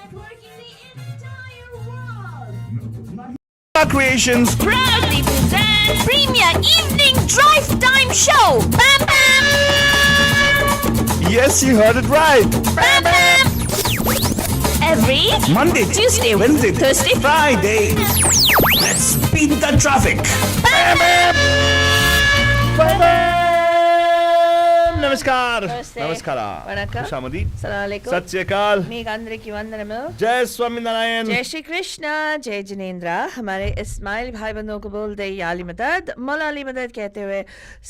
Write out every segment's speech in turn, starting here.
networking the entire world. Creations Proudly present Premier Evening Drive Time Show. Bam Bam! Yes, you heard it right. Bam Bam! Every Monday, Tuesday, Wednesday, Thursday, Friday. Let's beat the traffic. Bam Bam! Bam, bam. Namaskar. Namaste. Namaskara. Vanakkam. Shamadi. Assalamu alaikum. Sat Shri Akal. మీకు అందరికీ వందనములు. जय स्वामीनारायण. जय श्री कृष्ण, जय जिनेन्द्र. हमारे इस्माइल भाई बंधुओं को बोल दे याली मदद, मौलाली मदद कहते हुए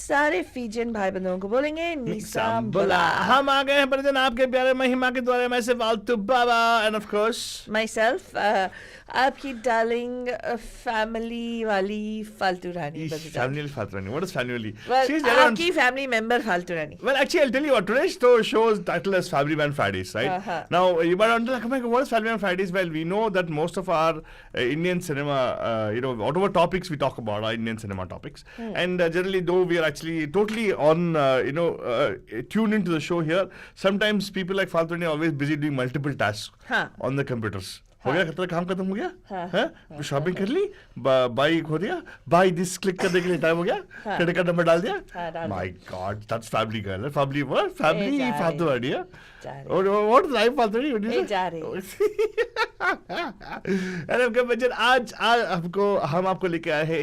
सारे फीजियन भाई बंधुओं को बोलेंगे निसाम बुला. हम आ गए हैं परिजन आपके प्यारे महिमा के द्वारा. मैं सिर्फ आलतू बाबा एंड ऑफ कोर्स Myself, आपकी डार्लिंग फैमिली वाली फालतू रानी. family Fatrani. What is family? Well, She's there on- आपकी फैमिली मेंबर फालतू रानी. Well, actually, I'll tell you what. Today's show is titled as Family Man Fridays, right? Uh-huh. Now, you might wonder, like, oh my God, what is Family Man Fridays? Well, we know that most of our Indian cinema, whatever topics we talk about are Indian cinema topics. And generally, though we are actually totally on, tuned into the show here, sometimes people like Faltrani are always busy doing multiple tasks Huh. on the computers. हो गया तेरा काम खत्म हो गया हाँ. हैं shopping कर ली बाई हो दिया बाई दिस क्लिक करने के लिए टाइम हो गया क्रेडिट कार्ड नंबर डाल दिया हाँ, डाल my God that's family girl family what family जा रही. फालतू आइडिया जा रही. और व्हाट लाइफ फालतू ए, जा रही. अरे ओके बच्चन आज हम आपको लेके आए हैं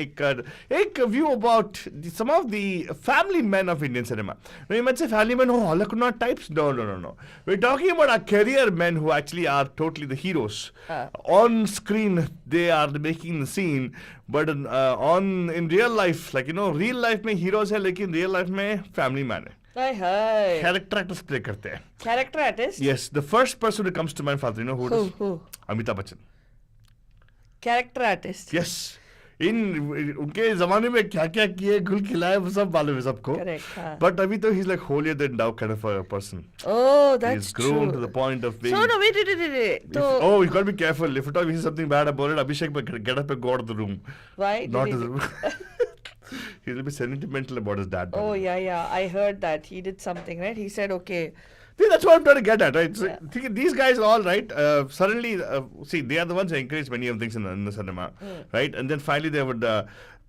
एक view about some of the family man of Indian cinema. No, you might say family men who are Holocaust types. No. We're talking about our career men who actually are totally the heroes. On screen, they are making the scene, but in real life, real life में heroes है, लेकिन real life में family man है. हाय हाय. Character actors play करते हैं. Character artist? Yes, the first person who comes to mind, Father, you know who it is? Who? Amitabh Bachchan. Character artist. Yes. उनके जमाने में क्या क्या किए गुल खिलाए वो सब मालूम है सबको. Correct, हाँ. But अभी तो he's like holier than thou kind of a person. Oh, that's He's grown true. to the point of being. So no, wait. Oh, you gotta be careful. If you talk something bad about it, Abhishek will get up and go out of the room. Why? Not Did his he- room. He'll be sentimental about his dad. Oh yeah. I heard that he did something, right? He said, okay. See, that's what I'm trying to get at, right? So, Yeah. these guys are all right. Suddenly, see, they are the ones who encourage many of things in the cinema, right? And then finally,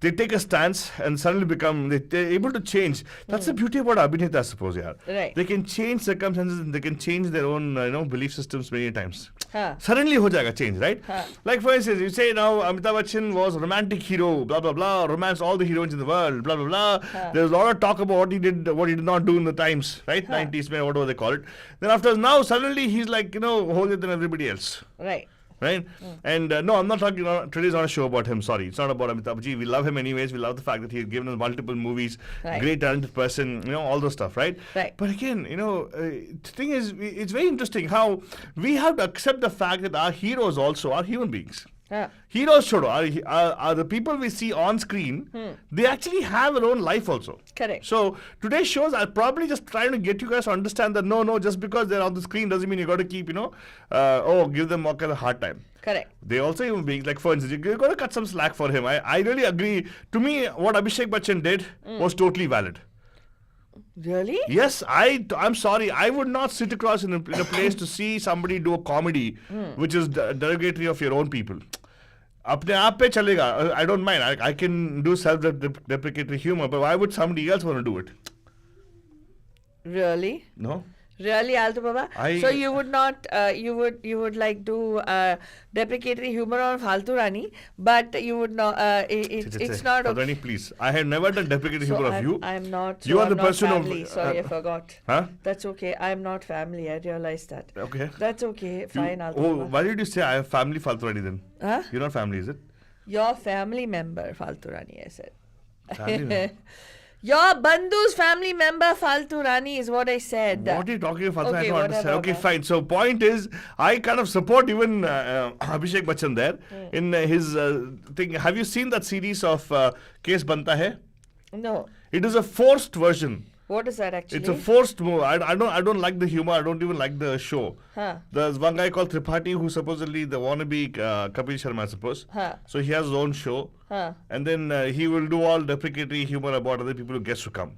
they take a stance and suddenly become they're able to change. That's the beauty about Abhineta, I suppose. Yeah, Right. They can change circumstances and they can change their own belief systems many times. Huh. Suddenly ho jayega change, right? Huh. Like for instance, you say now Amitabh Bachchan was a romantic hero, blah blah blah, romanced all the heroines in the world, blah blah blah. There's a lot of talk about what he did not do in the times, right? 90s, whatever they call it. Then after now, suddenly he's like holier than everybody else. Right. Right? And no, I'm not talking, today's not a show about him, sorry. It's not about Amitabh Bachchan. We love him anyways. We love the fact that he's given us multiple movies, Right. great talented person, all those stuff, right? Right. But again, the thing is, it's very interesting how we have to accept the fact that our heroes also are human beings. Huh. Heroes are the people we see on screen. They actually have their own life also. Correct. So today's shows are probably just trying to get you guys to understand that no, just because they're on the screen doesn't mean you got to keep, give them a kind of hard time. Correct. They also human beings. Like for instance, you got to cut some slack for him. I really agree. To me, what Abhishek Bachchan did was totally valid. Really? Yes, I'm sorry. I would not sit across in a place to see somebody do a comedy which is derogatory of your own people. अपने आप पे चलेगा. I don't mind. I can do self-deprecatory humor, but why would somebody else want to do it? Really? No. Really, Alto Baba? So you would not, you would like do deprecatory humor on Faltu Rani, but you would not, it's not okay. Rani, please. I have never done deprecatory humor of you. I'm not, You are the I'm not person family. of... Sorry, I forgot. Huh? That's okay. I'm not family. I realized that. Okay. That's okay. Fine, Alto Oh, Baba. why did you say I have family Faltu Rani then? Huh? You're not family, is it? Your family member, Faltu Rani, I said. Family member. Your Bandhu's family member, Faltu Rani, is what I said. What are you talking about? Okay, I don't understand. whatever, Okay, man. fine. So point is, I kind of support even Abhishek Bachchan there in his thing. Have you seen that series of Case Banta Hai? No. It is a forced version. What is that actually? It's a forced move. I don't like the humor. I don't even like the show. Huh. There's one guy called Tripathi who's supposedly the wannabe Kapil Sharma, I suppose. Huh. So he has his own show. Huh. And then he will do all deprecatory humor about other people who guests to come.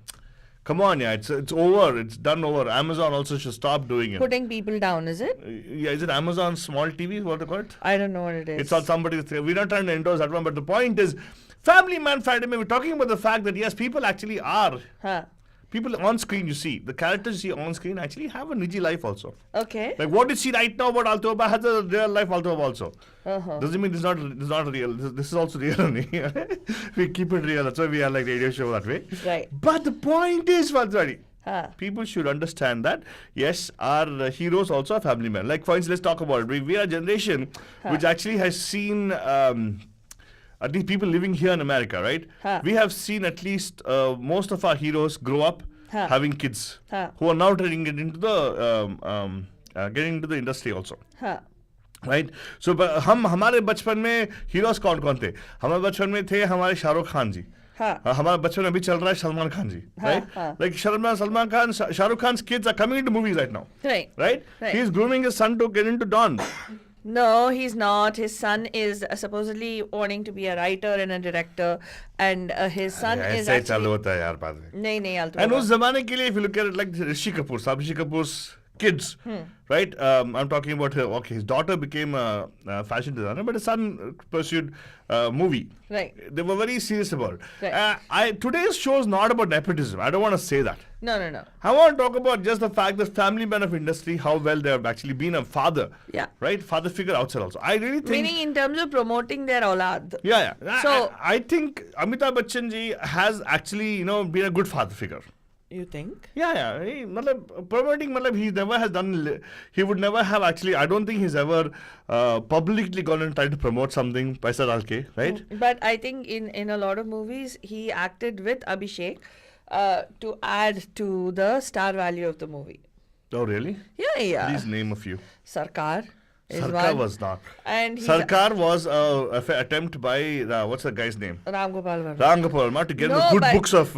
Come on, yeah, it's over. It's done over. Amazon also should stop doing it. Putting people down, is it? Yeah, is it Amazon Small TV? What they call it? I don't know what it is. It's on somebody's. We're not trying to endorse that one, but the point is, Family Man, Friday Man. We're talking about the fact that yes, people actually are. Huh. People on screen, you see, the characters you see on screen actually have a Niji life also. Okay. Like what you see right now about Altova has a real life Altova also. Uh-huh. Doesn't mean this is not real. This is also real only. We keep it real. That's why we are like radio show that way. Right. But the point is, Vanswari, Huh. people should understand that yes, our heroes also are family men. Like for instance, let's talk about it. We are a generation which actually has seen at least people living here in America, right? We have seen at least most of our heroes grow up having kids who are now trying to get into the industry also. Right? So हम हमारे बचपन में heroes कौन कौन थे? हमारे बचपन में थे हमारे शाहरुख खान जी. हमारा बचपन में अभी चल रहा है सलमान खान जी. Right? Like Salman Khan, Shahrukh Khan's kids are coming into movies right now. Right? He's grooming his son to get into Don. No, he's not. His son is supposedly wanting to be a writer and a director, and his son is ऐसे actually. चालू होता है यार बाद में. नहीं आलतू. And उस जमाने के लिए, if you look at it, like Rishi Kapoor's kids, right? I'm talking about her. Okay, his daughter became a fashion designer, but his son pursued movie. Right. They were very serious about it. Right. Today's show is not about nepotism. I don't want to say that. No. I want to talk about just the fact that family men of industry, how well they have actually been a father. Yeah. Right? Father figure outside also. I really think. Meaning in terms of promoting their aulad. Yeah. So I think Amitabh Bachchan ji has actually, been a good father figure. You think? Yeah. Promoting, he never has done. He would never have actually. I don't think he's ever publicly gone and tried to promote something. Paisa dal ke, right? But I think in a lot of movies he acted with Abhishek to add to the star value of the movie. Oh really? Yeah. Please name a few. Sarkar. Sarkar was not. And Sarkar was an attempt by what's the guy's name? Ram Gopal Verma to get the good books of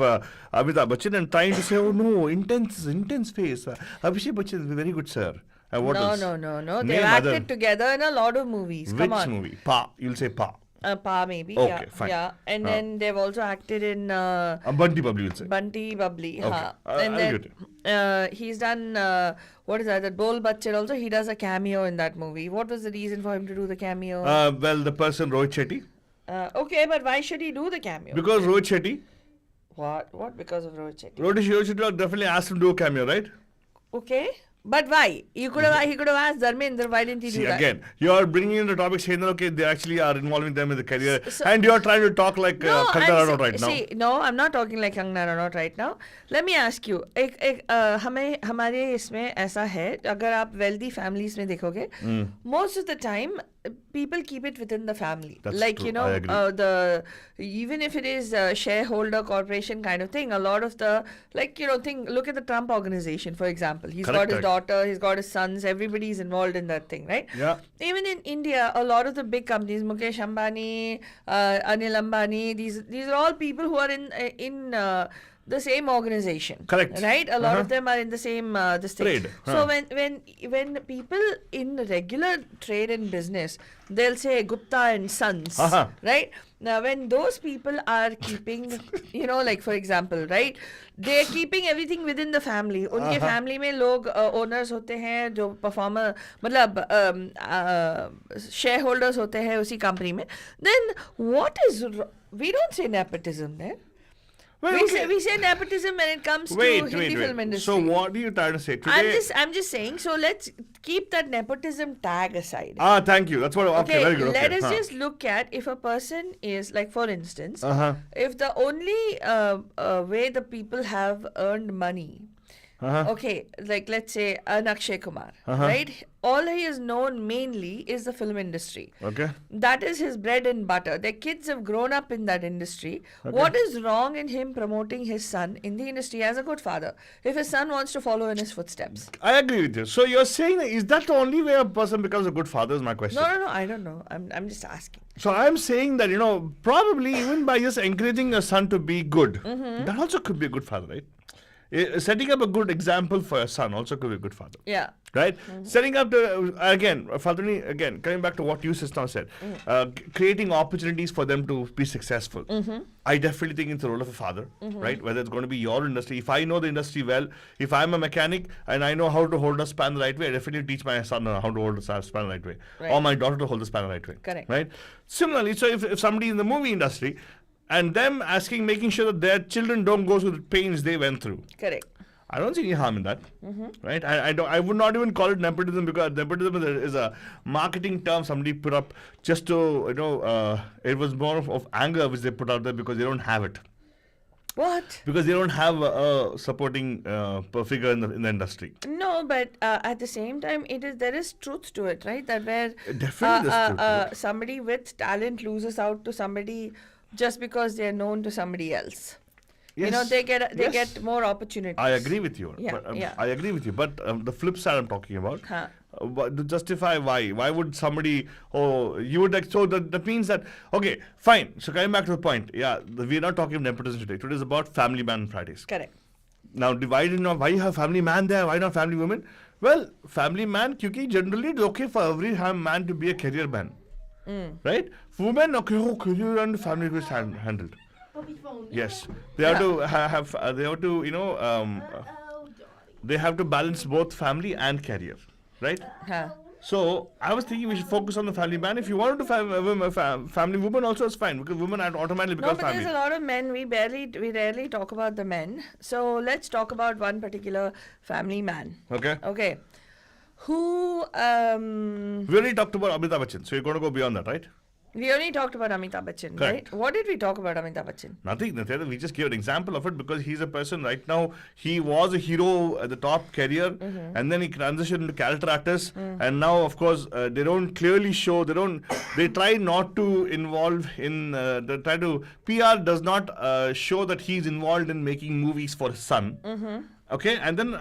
Amitabh Bachchan and trying to say, oh no, intense face. Abhishek Bachchan is very good, sir. And what else? No. They've acted together in a lot of movies. Which Come on. movie? Pa. You'll say Pa. Pa maybe. Okay, fine. Yeah. And then they've also acted in Bunty Bubbly, you'll say. Bunty Bubbly. Okay. And then he's done what is that Bol Bachchan also. He does a cameo in that movie. What was the reason for him to do the cameo? Well, the person Rohit Shetty. Okay, but why should he do the cameo? Because Rohit Shetty. What because of Rohit Shetty? Rohit Shetty definitely asked him to do a cameo, right? Okay. But why? He could have asked Dharmendra, why didn't he do that? See, again, you're bringing in the topic saying that, okay, they actually are involving them in the career. And you're trying to talk like Kangana Ranaut right now. See, no, I'm not talking like Kangana Ranaut right now. Let me ask you, हमारे इसमें ऐसा है, अगर आप wealthy families में देखोगे, most of the time, people keep it within the family. That's like, true. I agree. Even if it is a shareholder corporation kind of thing, a lot of the, look at the Trump organization, for example. He's got his daughter, he's got his sons, everybody's involved in that thing, right? Yeah. Even in India, a lot of the big companies, Mukesh Ambani, Anil Ambani, these are all people who are in the same organization. Correct. Right? A lot of them are in the same this thing. Trade. So when people in regular trade and business, they'll say Gupta and Sons, right? Now when those people are keeping, like for example, right, they're keeping everything within the family. उनके family में लोग owners होते हैं जो performer मतलब shareholders होते हैं उसी company में. Then we don't say nepotism there. We say nepotism when it comes to Hindi film industry. So what are you trying to say today? I'm just saying. So let's keep that nepotism tag aside. Thank you. That's what. Okay, very good. Let us just look at if a person is like, for instance, if the only way the people have earned money. Okay, like let's say Akshay Kumar, right? All he is known mainly is the film industry. Okay. That is his bread and butter. Their kids have grown up in that industry. Okay. What is wrong in him promoting his son in the industry as a good father if his son wants to follow in his footsteps? I agree with you. So you're saying, is that the only way a person becomes a good father is my question? No, I don't know. I'm just asking. So I'm saying that, probably even by just encouraging a son to be good, that also could be a good father, right? Setting up a good example for your son also could be a good father. Yeah. Right? Setting up again, Faltuni, again, coming back to what you just now said, creating opportunities for them to be successful. I definitely think it's the role of a father, right? Whether it's going to be your industry. If I know the industry well, if I'm a mechanic and I know how to hold a span the right way, I definitely teach my son how to hold a span the right way. Right. Or my daughter to hold the span the right way. Correct. Right? Similarly, so if somebody in the movie industry and them making sure that their children don't go through the pains they went through. Correct. I don't see any harm in that, right? I would not even call it nepotism, because nepotism is a marketing term somebody put up just to, it was more of anger which they put out there because they don't have it. What? Because they don't have a supporting figure in the industry. No, but at the same time, there is truth to it, right? That where Definitely there's truth to it. somebody with talent loses out to somebody just because they are known to somebody else. Yes. They get more opportunities. I agree with you. Yeah, But, yeah. I agree with you. But the flip side I'm talking about, Huh. to justify why would somebody, you would like, so that means that, okay, fine. So coming back to the point, we're not talking nepotism today. Today is about Family Man Fridays. Correct. Now divided now, why you have Family Man there, why not Family Women? Well, Family Man, because generally it's okay for every man to be a career man. Right? Women, okay, career and family is handled. Yes, they have to they have to they have to balance both family and career, right? Huh. So I was thinking we should focus on the family man. If you wanted to family woman also is fine, because women automatically No, become but family. there's a lot of men. We rarely talk about the men. So let's talk about one particular family man. Okay. Okay. Who We already talked about Amitabh Bachchan, so you're going to go beyond that, right? we only talked about Amitabh Bachchan, Correct. right? What did we talk about Amitabh Bachchan? Nothing. We just give an example of it because he's a person right now. He was a hero at the top career, and then he transitioned into character actors, and now, of course, they don't clearly show. They try not to involve in. They try to. PR does not show that he's involved in making movies for his son. Okay, and then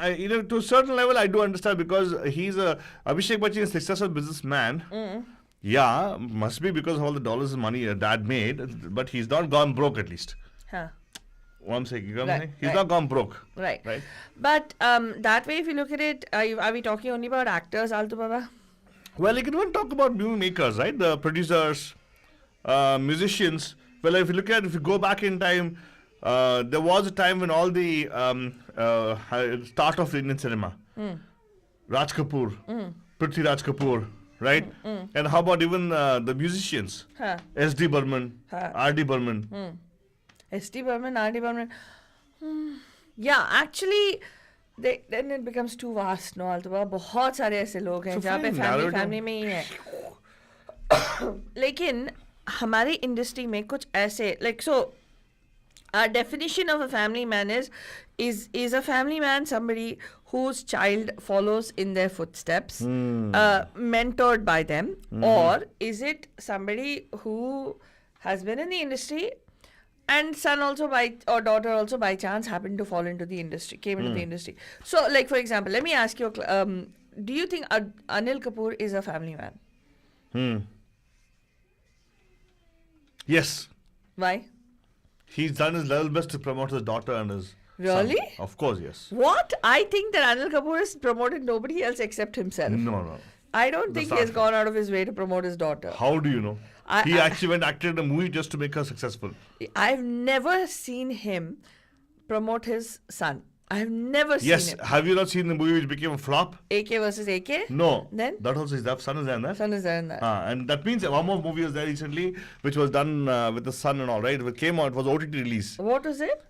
to a certain level, I do understand, because he's Abhishek Bachchan is a successful businessman. Yeah, must be because of all the dollars and money dad made, but he's not gone broke at least. Huh. What I'm saying, Right, he's right. not gone broke. Right. Right. But that way, if you look at it, are we talking only about actors, Altu Baba? Well, you can even talk about movie makers, right? The producers, musicians. Well, if you go back in time, there was a time when all the start of Indian cinema, Raj Kapoor, Prithvi Raj Kapoor, right? And how about even the musicians? Huh. S.D. Burman, Huh. R.D. Burman. S.D. Burman, R.D. Burman. Yeah, actually, then it becomes too vast, no, Altu Baba? बहुत सारे ऐसे लोग हैं So जहाँ पे fine, narrow family it में ही है. लेकिन हमारी इंडस्ट्री में कुछ ऐसे, like, so our definition of a family man is a family man somebody whose child follows in their footsteps, mentored by them, or is it somebody who has been in the industry and son also or daughter also by chance happened to fall into the industry, came into the industry. So, like, for example, let me ask you, do you think Anil Kapoor is a family man? Yes. Why? He's done his level best to promote his daughter and his Really? son. Of course, yes. What? I think that Anil Kapoor has promoted nobody else except himself. No. I don't That's think he has not gone out of his way to promote his daughter. How do you know? He I- actually went acted in a movie just to make her successful. I've never seen him promote his son. I've never Yes. seen him. Have you not seen the movie which became a flop? AK versus AK? No. Then? That also is that son is there in that. Son is there in that. And that means one more movie was there recently, which was done with the son and all, right? It came out, it was OTT release. What was it?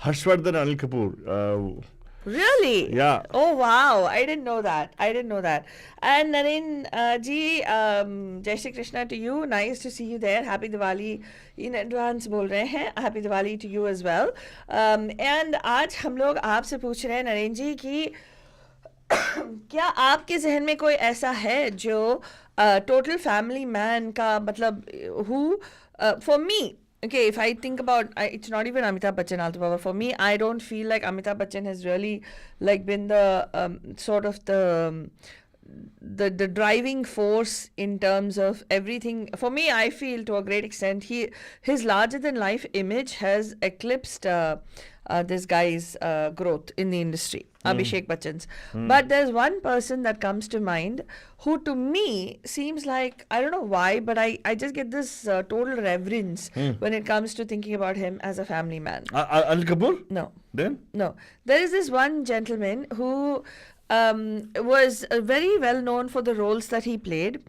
Harshvardhan Anil Kapoor. Really? Yeah. Oh, wow. I didn't know that. And Naren ji, Jai Shri Krishna to you. Nice to see you there. Happy Diwali in advance बोल रहे हैं. Happy Diwali to you as well. And आज हम लोग आपसे पूछ रहे हैं नरेन जी कि क्या आपके जहन में कोई ऐसा है जो टोटल फैमिली मैन का मतलब who for me, okay, if I think about, it's not even Amitabh Bachchan, Altu Baba. For me, I don't feel like Amitabh Bachchan has really like been the sort of the the driving force in terms of everything. For me, I feel to a great extent his larger than life image has eclipsed this guy's growth in the industry, Abhishek Bachchan's. But there's one person that comes to mind who to me seems like, I don't know why, but I just get this total reverence when it comes to thinking about him as a family man. Al Kapoor? No. Then? No. There is this one gentleman who was very well known for the roles that he played.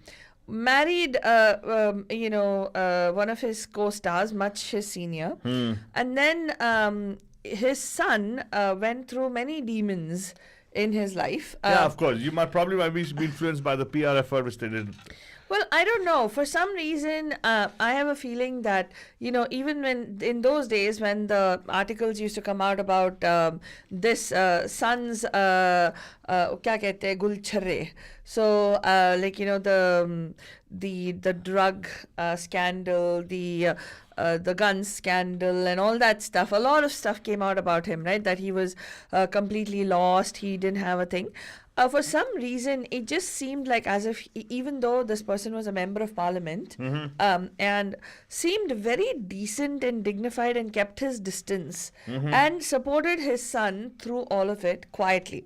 Married, one of his co-stars, much his senior. And then his son went through many demons in his life. Yeah, of course. You might be influenced by the PR effort which they did. Well, I don't know. For some reason, I have a feeling that, even when in those days when the articles used to come out about this son's, kya kehte hai, gulcharre. So, the drug scandal, the gun scandal and all that stuff. A lot of stuff came out about him, right? That he was completely lost. He didn't have a thing. For some reason, it just seemed like as if even though this person was a member of parliament and seemed very decent and dignified and kept his distance and supported his son through all of it quietly.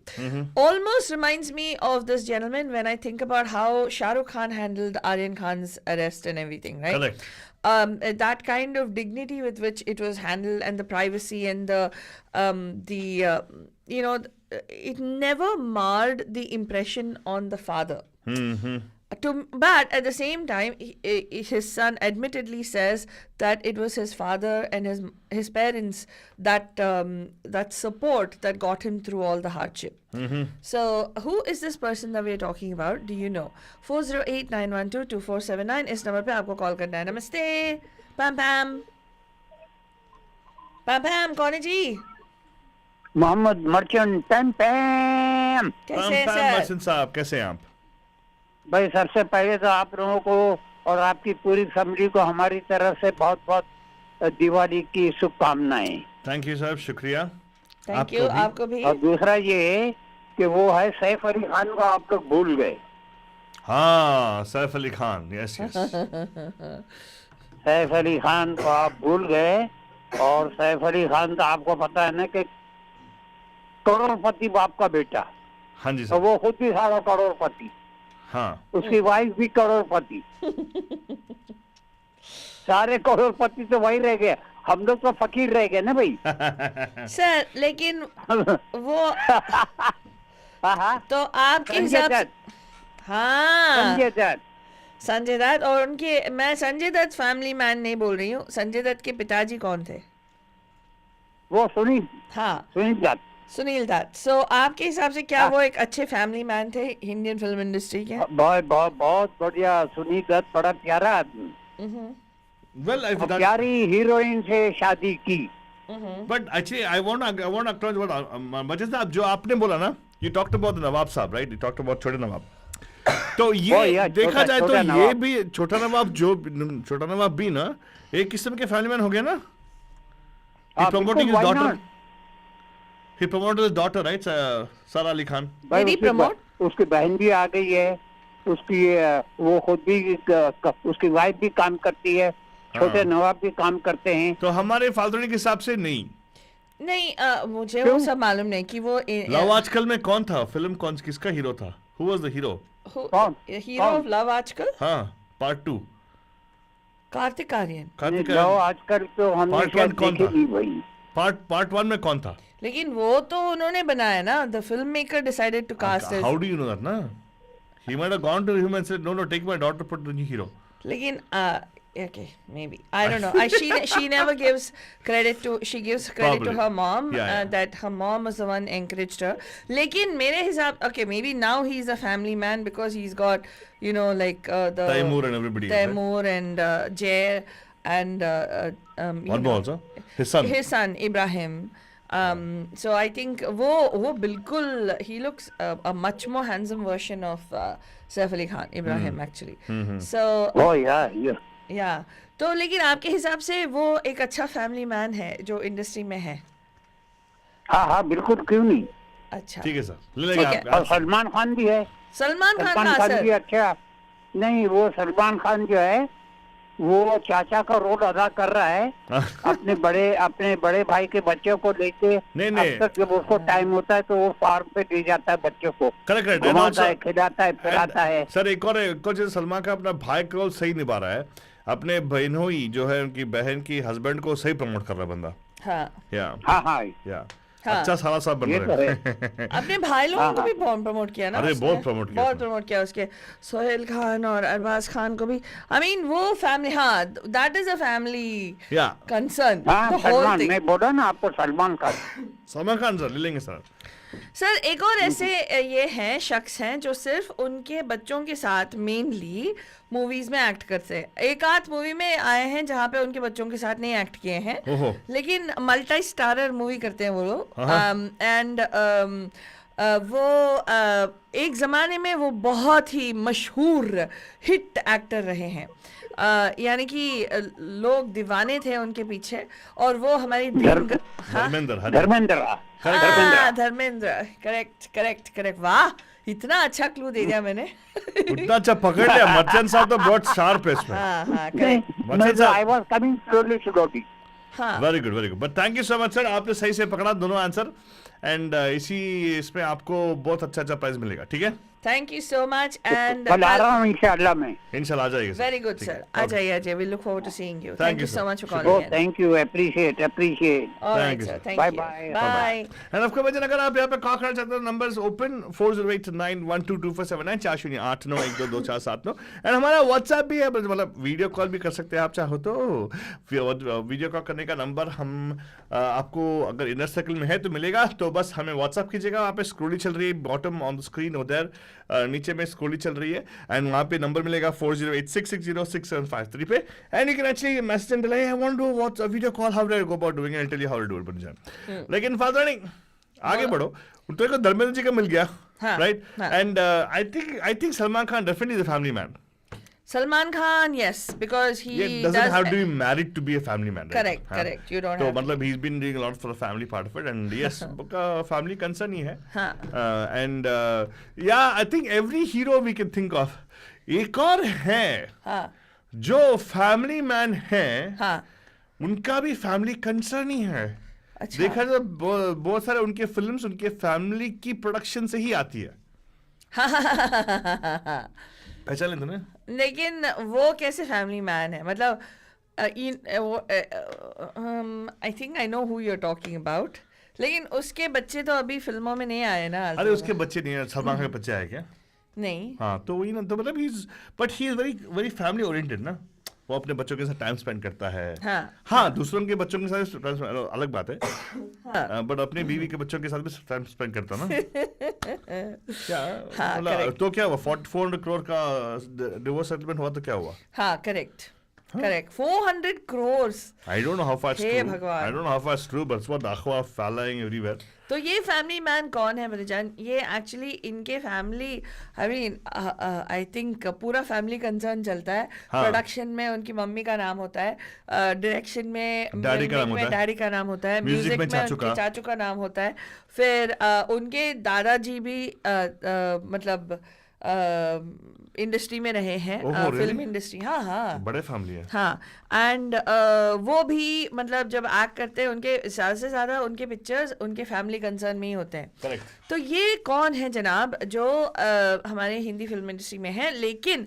Almost reminds me of this gentleman when I think about how Shah Rukh Khan handled Aryan Khan's arrest and everything, right? Correct. That kind of dignity with which it was handled and the privacy and it never marred the impression on the father. But at the same time, his son admittedly says that it was his father and his parents that support that got him through all the hardship. So, who is this person that we are talking about? Do you know? 408-912-2479 इस number पे आपको call करना है. नमस्ते. Pam Pam. Pam Pam, कौन है जी? Mohammad merchant. पैम पैम. कैसे हैं मर्चेंट सर? साहब, कैसे हैं आप? भाई सबसे पहले तो आप लोगों को और आपकी पूरी फैमिली को हमारी तरफ से बहुत बहुत दिवाली की शुभकामनाएं. थैंक यू सर, शुक्रिया. Thank you. आपको भी. और दूसरा ये कि वो है सैफ अली खान को आप लोग भूल गए. हाँ, सैफ अली खान. Yes yes. सैफ अली खान को आप भूल गए. और सैफ अली खान तो आपको पता है ना कि करोड़पति बाप का बेटा. हाँ जी तो सर. वो खुद भी सारा करोड़पति. हाँ. उसकी वाइफ भी करोड़पति. सारे करोड़पति तो वही रह गए. हम लोग तो फकीर रह गए ना भाई. सर लेकिन वो तो आपके हिसाब से हाँ संजय दत्त. और उनके, मैं संजय दत्त फैमिली मैन नहीं बोल रही हूँ. संजय दत्त के पिताजी कौन थे? वो सुनील. हाँ, सुनील दत्त. सुनील दत्त. सो आपके हिसाब से क्या वो एक अच्छे फैमिली मैन थे इंडियन फिल्म इंडस्ट्री के? बहुत बहुत बहुत बढ़िया. सुनील दत्त बड़ा प्यारा आदमी. Well, I've done. प्यारी हीरोइन से शादी की. But actually, I want to acknowledge what Majid साहब जो आपने बोला ना, you talked about the नवाब साहब, right? You talked about छोटे नवाब. तो ये देखा जाए तो ये भी छोटा नवाब भी ना एक किस्म के फैमिली मैन हो गया ना. He promoting his daughter. He promoted his daughter, right? Sara Ali Khan. Did he promote? उसकी बहन भी आ गई है. उसकी वो खुद भी उसकी वाइफ भी काम करती है. छोटे नवाब भी काम करते हैं. तो हमारे फालतूनी के हिसाब से नहीं. मुझे वो सब मालूम नहीं कि वो लव आजकल में कौन था. फिल्म कौन किसका हीरो था? Who was the hero? Hero of love आजकल. हाँ, पार्ट 2. कार्तिक आर्यन. लव आजकल तो हमने शायद देखी नहीं भाई. पार्ट 1 में कौन था? लेकिन वो तो उन्होंने बनाया ना. The filmmaker decided to cast it. How do you know that ना? He might have gone to him and said, no, take my daughter, put the new hero. लेकिन okay, maybe. I don't know. She never gives credit to, she gives credit Probably. to her mom. Yeah. That her mom was the one encouraged her. लेकिन मेरे हिसाब, okay, maybe now he's a family man because he's got, like the Taimur and everybody. Taimur and Jay and one more also. His son Ibrahim. So I think वो बिल्कुल he looks a much more handsome version of Saif Ali Khan, Ibrahim actually. So yeah. तो लेकिन आपके हिसाब से वो एक अच्छा फैमिली मैन है जो इंडस्ट्री में है? हाँ बिल्कुल, क्यों नहीं. अच्छा, ठीक है सर, ले लेंगे आप. और सलमान खान भी है. सलमान खान सलमान का खान असर। भी अच्छा नहीं, वो सलमान खान जो है वो चाचा का रोल अदा कर रहा है अपने बड़े भाई के बच्चों को लेके। नहीं। अक्सर जब उसको टाइम होता है तो वो फार्म पे ले जाता है बच्चों को, करेक्ट घुमाता है, खिलाता है, पिलाता है। सर एक और चीज, सलमान खान अपना भाई का रोल सही निभा रहा है, अपने बहनों ही जो है उनकी बहन की हस्बैंड को सही प्रमोट कर रहा है बंदा। हाँ हाँ अच्छा सारा सब बन ये रहा तो है। अपने भाई लोगों को भी बहुत प्रमोट किया ना अरे उसने। बहुत प्रमोट किया बहुत उसने। प्रमोट किया उसके, सोहेल खान और अरबाज खान को भी। आई मीन वो फैमिली, हाँ दैट इज अ फैमिली या कंसर्न, हाँ द होल सलमान, थिंग। मैं बोला ना आपको सलमान खान। सलमान खान सर ले लेंगे सर। सर एक और ऐसे ये हैं शख्स हैं जो सिर्फ उनके बच्चों के साथ मेनली मूवीज में एक्ट करते हैं। एक आध मूवी में आए हैं जहाँ पे उनके बच्चों के साथ नहीं एक्ट किए हैं, ओहो। लेकिन मल्टी स्टारर मूवी करते हैं वो लोग। एंड वो एक ज़माने में वो बहुत ही मशहूर हिट एक्टर रहे हैं। यानी कि लोग दीवाने थे उनके पीछे, और वो हमारी धर्मेंद्र। धर्मेंद्र, करेक्ट। वाह, इतना अच्छा क्लू दे दिया मैंने। उतना अच्छा पकड़ लिया। मर्चेंट साहब तो बहुत शार्प है इसमें। हाँ correct. I was coming slowly. हाँ very good but thank you so much sir, आपने सही से पकड़ा दोनों आंसर, एंड इसी इसमें आपको बहुत अच्छा प्राइज मिलेगा। ठीक है, thank you so much. And कल आ रहा हूँ इंशाल्लाह मैं। इंशाल्लाह आ जाइए सर। वेरी गुड सर, आ जाइए। We look forward to seeing you. Thank thank you you, so sir. Much for Oh, calling. thank you. Appreciate. Alright you, sir, sir. Thank Bye you, bye. Bye. And of course अगर आप यहाँ पे call करना चाहते हो, numbers open 4089122479 4089122479। And हमारा WhatsApp भी है, मतलब वीडियो कॉल भी कर सकते हैं आप चाहो तो। वीडियो कॉल करने का नंबर हम आपको अगर इनर सर्कल में है तो मिलेगा, तो बस हमें व्हाट्सएप कीजिएगा। वहाँ पे स्क्रोली चल रही है बॉटम ऑन द स्क्रीन उधर नीचे में स्क्रोली चल रही है, एंड वहाँ पे नंबर मिलेगा 4086606753 पे, and you can actually message and I want to what's a video call, how do I go about doing it, I tell you how to do it बन जाए। लेकिन फादर नहीं, आगे बढ़ो। तो को धर्मेंद्र जी का मिल गया, right, and I think Salman Khan definitely the family man. Salman Khan, yes, because he doesn't have to be married to be a family man, right? Correct. You don't तो have to. मतलब he's been doing a lot for the family part of it, and yes, family concern ही है. And yeah, I think every hero we can think of, एक और है जो family man है, उनका भी family concern ही है। अच्छा। देखा जाए बहुत सारे उनके फिल्म्स उनके फैमिली की प्रोडक्शन से ही आती है। पहचान लेते ना? लेकिन वो कैसे फैमिली मैन है, मतलब I think I know who you are talking about, लेकिन उसके बच्चे तो अभी फिल्मों में नहीं आए ना। अरे उसके बच्चे नहीं है, सलमान खान के बच्चे आए क्या? नहीं। हाँ तो वही ना, तो मतलब he is very very family oriented ना। वो अपने बच्चों के साथ टाइम स्पेंड करता है। हाँ दूसरों के बच्चों के साथ अलग बात है, बट अपने बीवी के बच्चों के साथ भी टाइम स्पेंड करता ना। क्या मतलब तो क्या हुआ, 400 करोड़ का डिवोर्स सेटलमेंट हुआ तो क्या हुआ? हाँ correct 400 crores. I don't know how far it's हे true. भगवान। I don't know how far it's true, but it's what अखवा flying everywhere. तो ये फैमिली मैन कौन है मेरे जान? ये एक्चुअली इनके family, I mean I think पूरा फैमिली कंसर्न चलता है। प्रोडक्शन में उनकी मम्मी का नाम होता है, डायरेक्शन में डैडी का नाम होता है, म्यूजिक में उनके चाचू का नाम होता है, फिर उनके दादाजी भी मतलब इंडस्ट्री में रहे हैं, फिल्म इंडस्ट्री। हाँ बड़े फैमिली है। हाँ, एंड वो भी मतलब जब एक्ट करते हैं उनके ज़्यादा से ज़्यादा उनके पिक्चर्स उनके फैमिली कंसर्न में ही होते हैं। करेक्ट। तो ये कौन है जनाब जो हमारे हिंदी फिल्म इंडस्ट्री में है, लेकिन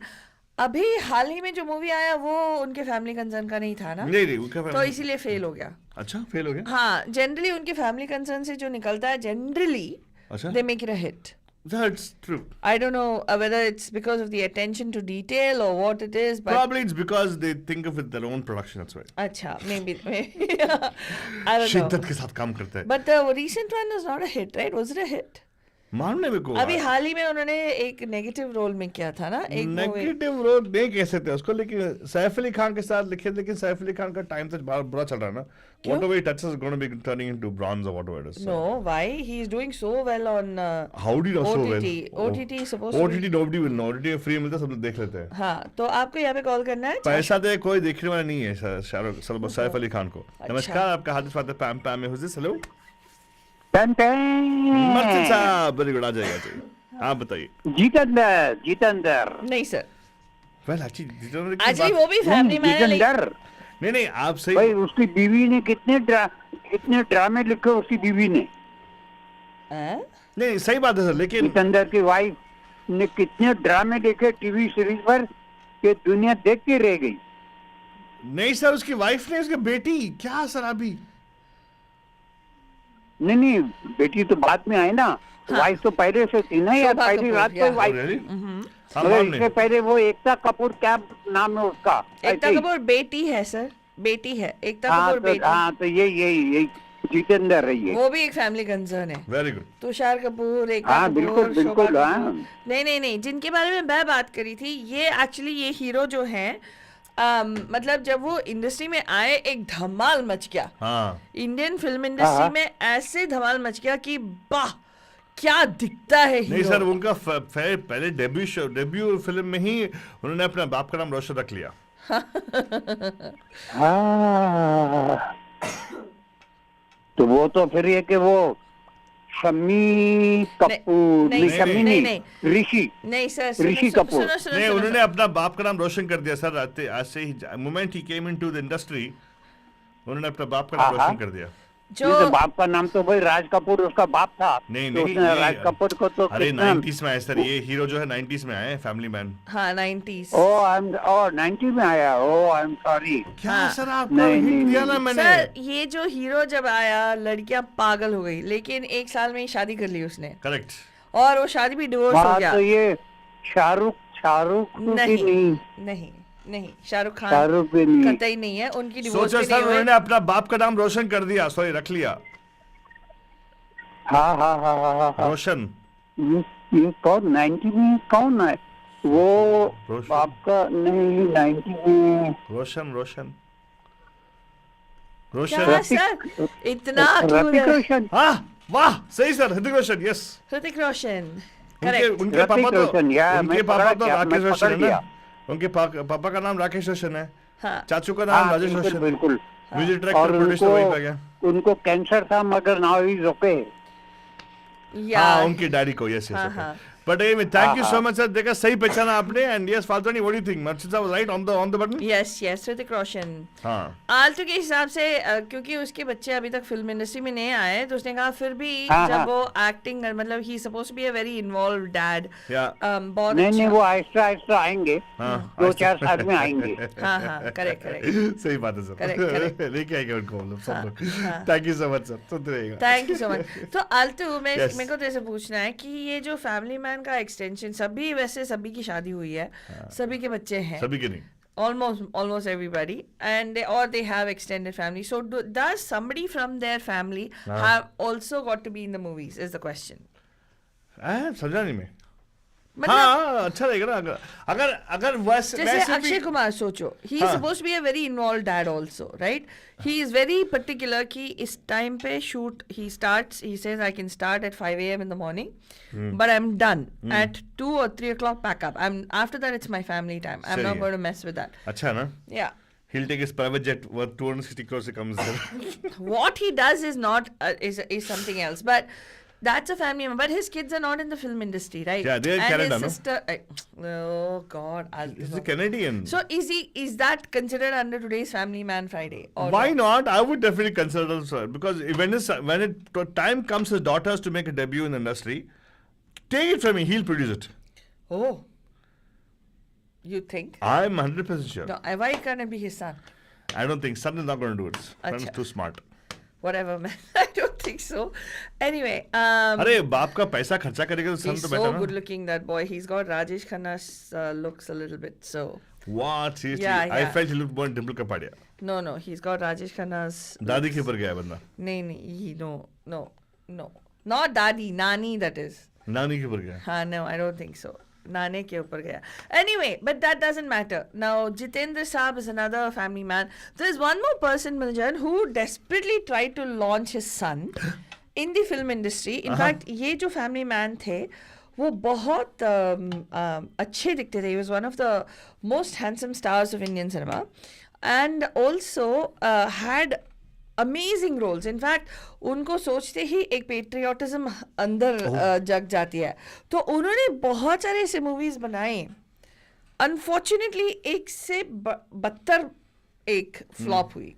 अभी हाल ही में जो मूवी आया वो उनके फैमिली कंसर्न का नहीं था ना। नहीं तो इसीलिए फेल हो गया। अच्छा फेल हो गया। हाँ, जनरली उनके फैमिली कंसर्न से जो निकलता है generally they make it a hit. That's true. I don't know whether it's because of the attention to detail or what it is, but probably it's because they think of it their own production. That's why. अच्छा, maybe I don't know. शिद्दत के साथ काम करते हैं। But the recent one is not a hit, right? Was it a hit? मारने में को अभी हाल ही में उन्होंने एक नेगेटिव रोल में किया था ना, एक नेगेटिव रोल नहीं कह सकते उसको, लेकिन सैफ अली खान के साथ लिखे, लेकिन सैफ अली खान का टाइम तो बुरा चल रहा है ना। Whatever he touches is going to be turning into bronze or whatever it is. No, why? He is doing so well on How do you know so well? OTT is supposed to OTT nobody will know. OTT free मिलता है, सब लोग देख लेते हैं। हाँ, तो आपको यहाँ पे कॉल करना है। पैसा दे कोई देखने वाला नहीं है सैफ अली खान को। नमस्कार, आपका हार्दिक स्वागत है पैम पैम में। Who's this? Hello Pam पैम। Merchant साहब, वेरी गुड, आ जाएगा जी। हाँ बताइए. जितेंद्र नहीं सर, Well, actually, जितेंद्र की एक्चुअली बात- वो भी फैमिली मैन है, लेकिन जितेंद्र नहीं आप सही. भाई उसकी बीवी ने कितने ड्रामे लिखे उसकी बीवी ने, हाँ? नहीं सही बात है सर, लेकिन जितेंद्र की वाइफ ने कितने ड्रामे लिखे टीवी सीरीज पर कि दुनिया देख के रह गई। नहीं सर, उसकी वाइफ ने, उसकी बेटी क्या सर अभी. नहीं बेटी तो बाद में आई ना, वाइफ तो पहले से थी ना यार, शोभा पहली कपूर, रात को या। Wife Really? थी। हाँ मगर माम इससे ने. पहले वो एकता कपूर, क्या नाम है उसका? एकता ऐसे ही। कपूर बेटी है सर, बेटी है एकता हाँ कपूर बेटी। तो यही जितेंद्र है ये। वो भी एक फैमिली कंसर्न है। Very good. तुषार कपूर, एकता हाँ, कपूर, बिल्कुल, शोभा बिल्कुल, हाँ। कपूर। नहीं, जिनके बारे में मैं बात करी थी, ये एक्चुअली ये हीरो जो हैं, मतलब जब वो इंडस्ट्री में आए एक धमाल मच गया। हाँ इंडियन फिल्म इंडस्ट्री हाँ। में ऐसे धमाल मच गया कि वाह क्या दिखता है नहीं हीरो। सर, उनका पहले डेब्यू फिल्म में ही उन्होंने अपने बाप का नाम रोशन रख लिया. हाँ तो वो तो फिर ये कि वो शम्मी कपूर नहीं, शम्मी नहीं, नहीं, ऋषि नहीं सर, ऋषि कपूर। नहीं, उन्होंने अपना बाप का नाम रोशन कर दिया सर. आज से ही moment he came into the industry, उन्होंने अपना बाप का नाम हाँ, रोशन कर दिया. जो जैसे बाप का नाम तो भाई राज कपूर उसका बाप था। नहीं, तो नहीं, उसने ये- राज कपूर को तो अरे कितना- 90s में आए सर, ये हीरो जो है 90s में आए, फैमिली मैन. हाँ 90s। ओ 90 में आया। I am sorry. क्या हाँ। सर, आपको नहीं, हिंट नहीं, दिया ना नहीं। मैंने. सर ये जो हीरो जब आया, लड़कियां पागल हो गई, लेकिन एक साल में ही शादी कर ली उसने, करेक्ट. और वो शादी भी डिवोर्स हो वहाँ गया। तो ये शाहरुख नहीं, नहीं, नहीं शाहरुख खान शाहरुख भी नहीं। कतई नहीं है, उनकी डिवोर्स सोचो भी सर, नहीं हुई। उन्होंने अपना बाप का नाम रोशन कर दिया, सॉरी रख लिया. हाँ। रोशन. ये कौन 90 में कौन है वो? रोशन। बाप का नहीं 90 में रोशन. क्या सर इतना क्यों ऋतिक है? रोशन। हाँ वाह, सही सर, ऋतिक रोशन. यस. ऋतिक रोशन, उनके करेक्ट। उनके ऋतिक पापा तो रोशन, या, उनके मैं पापा पकड़ तो गया, राकेश मैं रोशन पकड़ है ना. गया। उनके पापा का नाम राकेश रोशन है, हाँ चाचू का नाम हाँ, राजेश रोशन. बिल्कुल। म्यूजिक और डायरेक्टर प्रोड्यूसर वही पे गया. उनको कैंसर था मगर नाउ इज ओके। या हाँ, उनकी डैडी को. यस हाँ, हाँ. बट एनीवे, थैंक यू हाँ, सो मच सर. देखा, सही पहचाना आपने. And yes Faltoni, what do you think? मर्चिजा was right on the button. Yes Hrithik Roshan. हाँ. आलतू के हिसाब से क्योंकि उसके बच्चे अभी तक फिल्म इंडस्ट्री में नहीं आए, तो उसने कहा फिर भी हाँ, जब हाँ। वो एक्टिंग, मतलब he suppose to be a very involve dad, या बहुत नहीं अच्छा। वो आहिस्ता आएंगे, हाँ, 2-4 साल में आएंगे। हाँ करेक्ट। सही बात है सर. Correct. लेके आएंगे उनको हम लोग सब हाँ, लोग. हाँ. Thank you so much sir. सुनते रहिएगा. Thank you so much. तो आलतू, मेरे Yes. को तेरे से पूछना है कि ये जो फैमिली मैन का एक्सटेंशन, सभी की शादी हुई है, सभी के बच्चे हैं, सभी के नहीं. almost everybody, and they have extended family. So does somebody from their family have also got to be in the movies is the question. समझा नहीं मैं. मतलब हाँ, अच्छा रहेगा ना अगर जैसे वैसे अक्षय भी. कुमार सोचो, he is हाँ. supposed to be a very involved dad also, right? He is very particular कि इस time पे shoot he says I can start at 5 a.m. in the morning, but I'm done at 2 or 3 o'clock pack up. After that it's my family time. I'm सही not है. going to mess with that. अच्छा है ना. Yeah. He'll take his private jet worth 260 crores to come sir. What he does is not is something else, but that's a family member. But his kids are not in the film industry, right? Yeah, they're in and Canada, no? his sister, oh God, He's a Canadian. so is that considered under today's Family Man Friday? Or Why not? I would definitely consider it, sir, because when time comes his daughters to make a debut in the industry, take it from me, he'll produce it. Oh, you think? I'm 100% sure. No, why can't it be his son? I don't think son is not going to do it. Son is Acha. too smart. Whatever, man. I don't think so. Anyway, अरे बाप का पैसा खर्चा करेगा तो सन he's तो so बेटा ना. good looking, that boy. He's got Rajesh Khanna's looks a little bit. So What? Seriously? Yeah, I yeah. felt he looked more Dimple Kapadia. no, he's got Rajesh Khanna's. दादी के ऊपर गया है बंदा. नहीं, no, not daddy, nani, that is. नानी के ऊपर गया. हाँ, no, I don't think so. नाने के ऊपर गया. Anyway, but that doesn't matter. Now, Jitendra Saab is another family man. There's one more person, Manjan, who desperately tried to launch his son in the film industry. In fact, ये जो family man थे, वो बहुत अच्छे दिखते थे. He was one of the most handsome stars of Indian cinema, and also had amazing roles. In fact उनको सोचते ही एक पेट्रियाटिज्म अंदर जग जाती है. तो उन्होंने बहुत सारे ऐसे मूवीज बनाए. अनफॉर्चुनेटली एक से बदतर एक फ्लॉप हुई.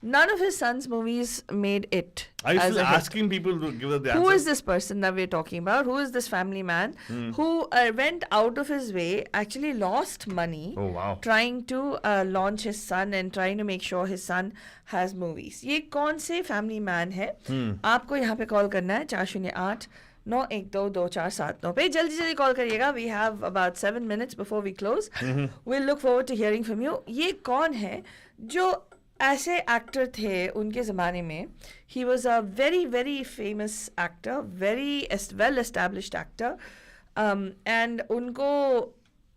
None of his son's movies made it. Are you as still a hit. asking people to give us the answer? Who is this person that we're talking about? Who is this family man who went out of his way, actually lost money Oh, wow. trying to launch his son and trying to make sure his son has movies? ये कौन से family man है? आपको यहाँ पे call करना है 408-912-2479 पे. जल्दी जल्दी कॉल करिएगा. We have about 7 minutes before we close. We'll look forward to hearing from you. ये कौन है जो ऐसे एक्टर थे उनके ज़माने में? He was a very very famous actor, very well established actor, and उनको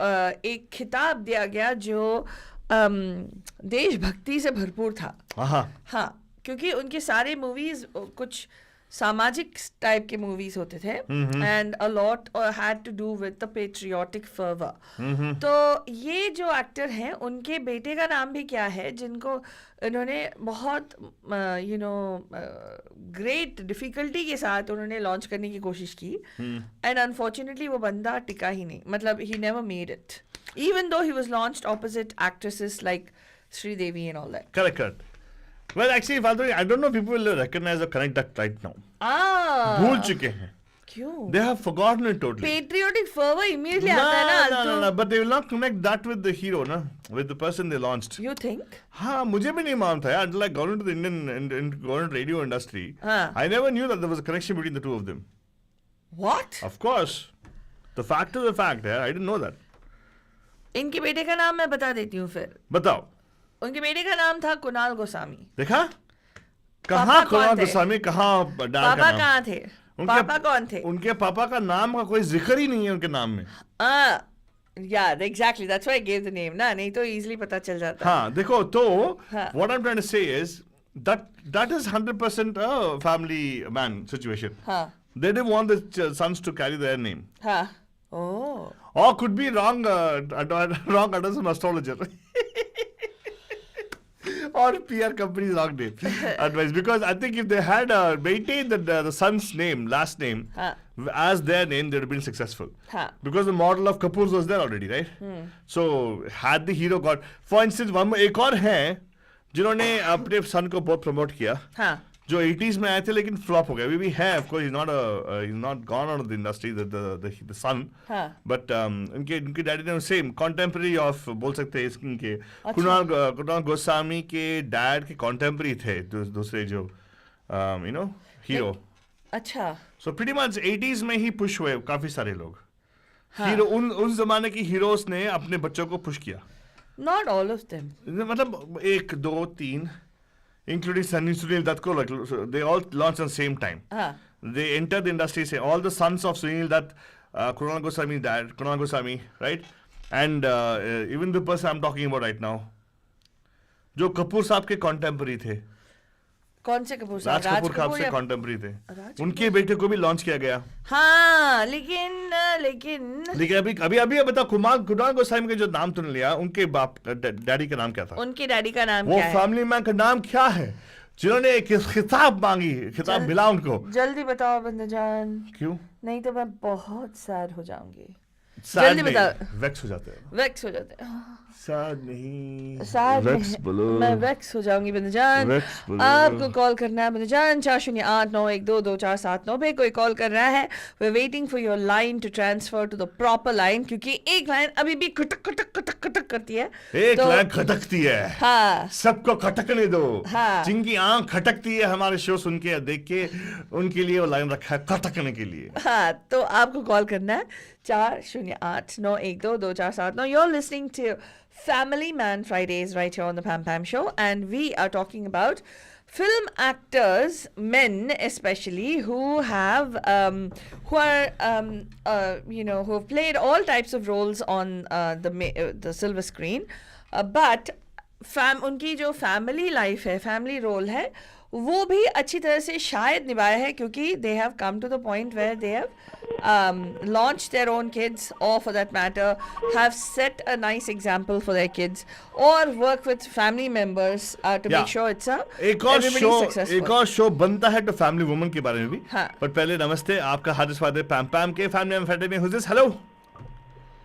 एक खिताब दिया गया जो देशभक्ति से भरपूर था. हाँ, क्योंकि उनके सारे मूवीज़ कुछ सामाजिक टाइप के मूवीज होते थे and a lot had to do with the patriotic fervour. तो ये जो एक्टर हैं उनके बेटे का नाम भी क्या है जिनको इन्होंने बहुत ग्रेट डिफिकल्टी के साथ उन्होंने लॉन्च करने की कोशिश की एंड अनफॉर्चुनेटली वो बंदा टिका ही नहीं. मतलब he never made it even though he was launched opposite actresses like Sridevi and all that. Correct. Well, actually, Faldo, I don't know if people will recognize or connect that right now. भूल चुके हैं. क्यों? They have forgotten it totally. Patriotic fervor immediately आता है ना. No, but they will not connect that with the hero, na? With the person they launched. You think? हाँ, मुझे भी नहीं मालूम था यार. Until I got into the Indian radio industry, I never knew that there was a connection between the two of them. What? Of course. The fact is the fact, yeah. I didn't know that. इनके बेटे का नाम मैं बता देती हूँ फिर. बताओ. उनके बेटे का नाम था कुणाल गोस्वामी. देखा? कहाँ कुणाल गोस्वामी, कहाँ डैड का नाम? पापा कहाँ थे? पापा कौन थे? उनके पापा का नाम का कोई जिक्र ही नहीं है उनके नाम में. Yeah, exactly. That's why I gave the name. ना नहीं तो easily पता चल जाता. हाँ, देखो तो what I'm trying to say is that is 100% a family man situation. हाँ. They didn't want the sons to carry their name. हाँ. Oh. Or could be wrong address from astrologer. Or PR company's wrong name advice, because I think if they had maintained the son's name, last name, as their name, they would have been successful. Because the model of Kapoor's was there already, right? So had the hero got, for instance, एक और हैं जिन्होंने अपने son को बहुत promote किया, जो 80s में आए थे लेकिन flop हो गए. अभी भी है, of course, he's not gone out of the industry, the son, but उनके डैडी ने same contemporary of बोल सकते हैं इनके कुणाल गोस्वामी के डैड के contemporary थे दूसरे जो hero. अच्छा. So pretty much 80s में ही push हुए काफी सारे लोग. हीरो उस जमाने की हीरोज ने अपने बच्चों को push किया. Not all of them. मतलब 1, 2, 3 including Sunil Dutt, like, they all launched at the same time. They entered the industry, say all the sons of Sunil Dutt, Kunal Goswami's dad, Kunal Goswami, right? And even the person I'm talking about right now, जो कपूर साहब के contemporary थे. कौन से कपूर साहब? राज कपूर से contemporary थे. उनके बेटे को भी लॉन्च किया गया. हाँ, लेकिन अभी बताओ, कुणाल गोस्वामी का जो नाम तूने लिया, उनके बाप डैडी का नाम क्या था? उनके डैडी का नाम क्या है? वो फैमिली मैन का नाम क्या है जिन्होंने खिताब मांगी, खिताब मिला उनको? जल्दी बताओ बंदा जान. क्यों? नहीं तो मैं बहुत सैड हो जाऊंगी. जल्दी बताओ. वेक्स हो जाते हैं. सैड नहीं, वेक्स बोलो. मैं वेक्स हो जाऊंगी बंदा जान. आपको कॉल करना है बंदा जान 408-912-2479 पे. कोई कॉल कर रहा है. We are waiting for your line to transfer to the proper line, क्योंकि एक लाइन अभी भी खटक करती है. एक लाइन खटकती है. हाँ, सबको खटकने दो. हाँ, जिनकी आंख खटकती है हमारे शो सुन के देख के, उनके लिए वो लाइन रखा है खटकने के लिए. हाँ, तो आपको कॉल करना है 408-912-2479. You're listening to Family Man Fridays right here on the Pam Show, and we are talking about film actors, men especially, who have who have played all types of roles on the silver screen, but उनकी जो family life है, family role है, वो भी अच्छी तरह से शायद निभाया है, क्योंकि they have come to the point where they have launched their own kids, or for that matter have set a nice example for their kids, or work with family members to Yeah. make sure it's a एक और everybody show successful. एक और show बनता है तो family woman के बारे में भी। हाँ। पर पहले नमस्ते, आपका हार्दिक स्वागत है पैम पैम के फैमिली मैन फैमिली में। Who's this? Hello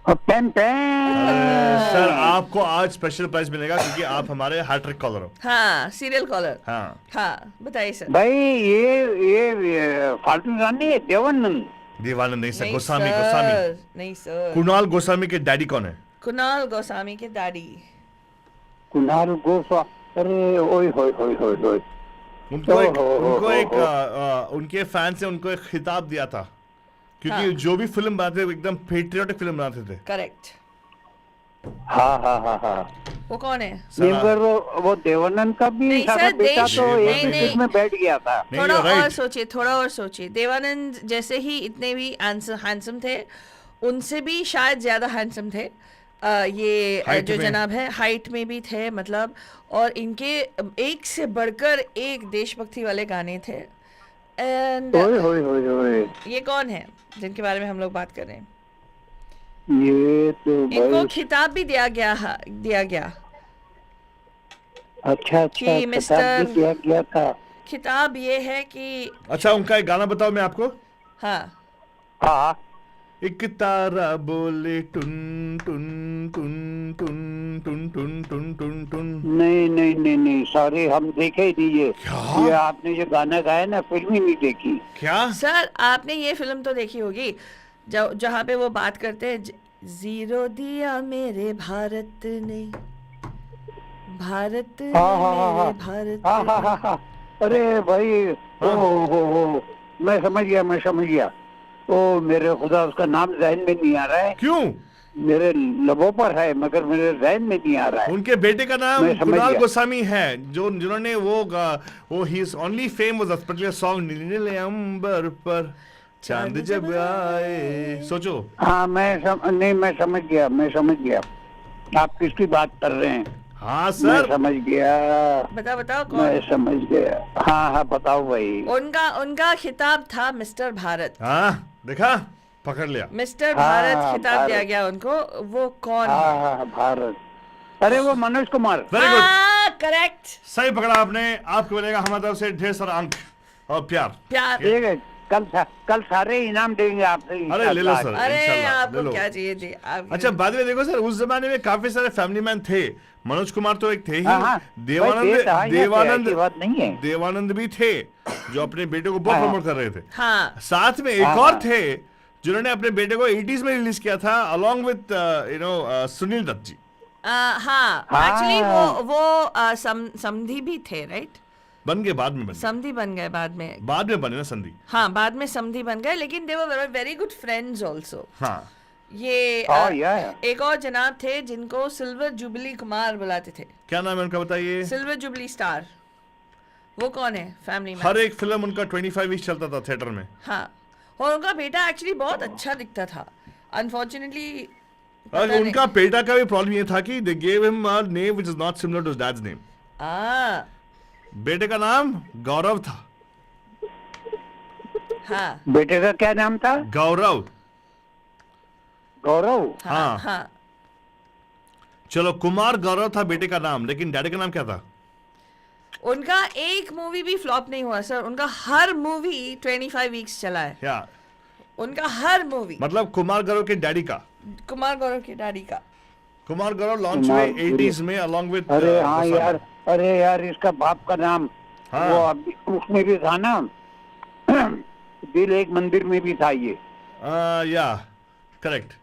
Pam Pam. Sir, आपको आज स्पेशल प्राइज मिलेगा क्योंकि आप हमारे हैट्रिक कॉलर हो। हाँ, सीरियल कॉलर। हाँ, हाँ, बताइए सर। भाई ये फालतू जानी है देवानंद। दीवानंद नहीं सर, नहीं गोस्वामी सर, गोस्वामी। नहीं सर। कुणाल गोस्वामी के डैडी कौन है? कुणाल गोस्वामी के डैडी। कुणाल गोस्वामी। अरे ओए होए होए होए होए। उनके फैंस ने उनको एक खिताब दिया था क्योंकि हाँ। जो भी फिल्म बनाते थे एकदम पेट्रियोटिक फिल्म बनाते थे। करेक्ट। हाँ। वो कौन है? नहीं, मगर वो देवानंद का भी नहीं सारा सर, बेटा देश- तो नहीं, एक नहीं। में बैठ गया था। नहीं, थोड़ा you're right. और सोचिए, थोड़ा और सोचिए। देवानंद जैसे ही इतने भी हैंडसम थे, उनसे भी शायद ज्यादा हैंडसम थे ये Height जो में। जनाब है, हाइट में भी थे मतलब, और इनके एक से बढ़कर एक देशभक्ति वाले गाने थे। एंड ओए होए होए होए। ये कौन है जिनके बारे में हम लोग बात कर रहे हैं? ये तो इनको भाई खिताब भी दिया गया। अच्छा कि खिताब मिस्टर- भी दिया गया था। खिताब ये है कि अच्छा, उनका एक गाना बताओ मैं आपको। हाँ, हाँ एक तारा बोले टुन टुन टुन टुन टुन टुन टुन टुन टुन। नहीं सॉरी, हम देखे ही नहीं ये। क्या? ये आपने जो गाना गाया ना, फिल्म ही नहीं देखी। क्या? सर आपने ये फिल्म तो देखी होगी जहाँ पे वो बात करते हैं, जीरो दिया मेरे भारत ने, भारत ने मेरे भारत ने। हाँ। अरे भाई ओ, मैं समझ गया। ओ मेरे खुदा, उसका नाम जहन में नहीं आ रहा है। क्यों? मेरे लबों पर है मगर मेरे जहन में नहीं आ रहा है। उनके बेटे का नाम मैं समझ कुणाल गया। गोस्वामी है, जिन्होंने वो he is only fame was particular song नीले अंबर पर चांद जब आए। सोचो। हाँ मैं समझ गया। आप किसकी बात कर रहे हैं? हाँ मैं सर। समझ गया। बताओ कौन? मैं समझ गया। हाँ बताओ भाई। उनका खिताब था मिस्टर भारत। हाँ, देखा, पकड़ लिया। मिस्टर हाँ, भारत खिताब भारत। दिया गया उनको। वो कौन है? हाँ भारत। अरे वो मनोज कुमार। वेरी गुड, हाँ, करेक्ट। सही पकड़ा आपने। आपको मिलेगा हमारी तरफ से ढेर सारा अंक और प्यार। प्यार। ठीक है, कल सारे इनाम देंगे आपसे। अरे ले लो सर, इंशाल्लाह। अरे इंशाल्लाह, ले आपको लो। क्या चाहिए जी? अच्छा, बाद में देखो सर, उस जमाने में काफी सारे फैमिली मैन थे। मनोज कुमार तो एक थे ही। हाँ, भाई, ऐसी बात नहीं है। देवानंद भी थे जो अपने बेटे को बहुत हाँ। प्रमोट कर रहे थे। हाँ, साथ में एक हाँ, और हाँ। थे जिन्होंने अपने बेटे को 80s में रिलीज किया था अलोंग विद सुनील दत्त जी। हाँ, हाँ। एक्चुअली वो समधी भी थे, राइट? बन गए बाद में, समधी बन गए बाद में। बाद में बने ना संधि। हाँ, बाद में समधी बन गए, लेकिन they were very good friends also. हाँ, ये एक और जनाब थे जिनको सिल्वर जुबली कुमार बुलाते थे। क्या नाम है उनका बताइए? Silver jubilee star. वो कौन है? Family man. हर एक फिल्म उनका 25 वीक चलता था थिएटर में। हाँ, और उनका बेटा एक्चुअली बहुत अच्छा दिखता था। अनफॉर्चुनेटली उनका बेटा का भी प्रॉब्लम ये था कि they gave him a name which is not similar to his dad's name. बेटे का नाम गौरव था। हाँ, बेटे का क्या नाम था? गौरव। गौरव। हाँ। हाँ। चलो, कुमार गौरव था बेटे का नाम, लेकिन डैडी का नाम क्या था? उनका एक मूवी भी फ्लॉप नहीं हुआ सर। उनका हर मूवी 25 वीक्स चला है। या उनका हर मूवी। मतलब कुमार गौरव के डैडी का। कुमार गौरव के डैडी का। कुमार गौरव लॉन्च कुमार हुए 80s में अलोंग विद। अरे हाँ यार, अरे यार, इसका बाप का नाम हाँ। वो अभी उसमें भी था ना। दिल एक मंदिर में भी था ये। या करेक्ट।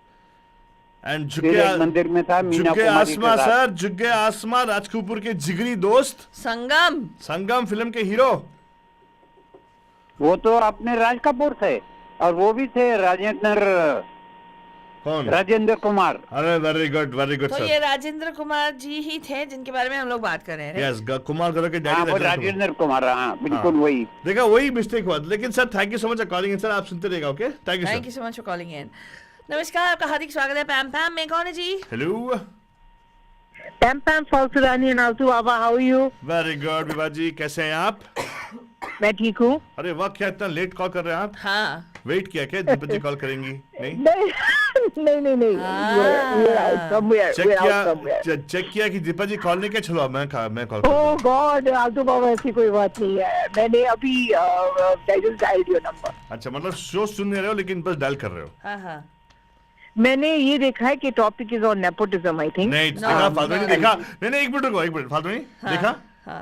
एंड दिल एक मंदिर में था, मीना झुके कुमारी आसमा के साथ। सर, झुके आसमा राज कपूर के जिगरी दोस्त संगम। संगम फिल्म के हीरो। वो तो अपने राज कपूर थे, और वो भी थे कौन? राजेंद्र कुमार। अरे वेरी गुड तो सर। ये राजेंद्र कुमार जी ही थे जिनके बारे में हम लोग बात कर रहे हैं। यस, कुमार गौरव के हाँ, वो डैडी राजेंद्र कुमार। हाँ बिल्कुल वही। देखा, वही मिस्टेक हुआ। लेकिन sir, thank you so much for calling in sir. आप सुनते रहेगा। Okay, thank you thank you sir. So much for calling in. नमस्कार, आपका हार्दिक स्वागत है। पैम पैम में कौन है ji? Hello, Pam Pam Falsurani and Altu Ava, how are you? Very good Vibha ji, कैसे हैं आप? मैं ठीक हूँ। अरे वाह, क्या इतना लेट कॉल कर रहे हैं आप? हाँ वेट किया क्या, दीपक जी कॉल करेंगी? नहीं नहीं we're out somewhere, check we're out somewhere. किया, चेक किया कि दीपक जी कॉल नहीं किया, चलो मैं कॉल कर Oh God, आलतू बाबा ऐसी कोई बात नहीं है, मैंने अभी I just dialed your number. अच्छा, मतलब शो सुन नहीं रहे हो लेकिन बस डायल कर रहे हो? हाँ हाँ मैंने ये देखा है कि topic is on nepotism, I think. नहीं देखा फालतू नहीं देखा, नहीं एक मिनट फालतू नहीं देखा।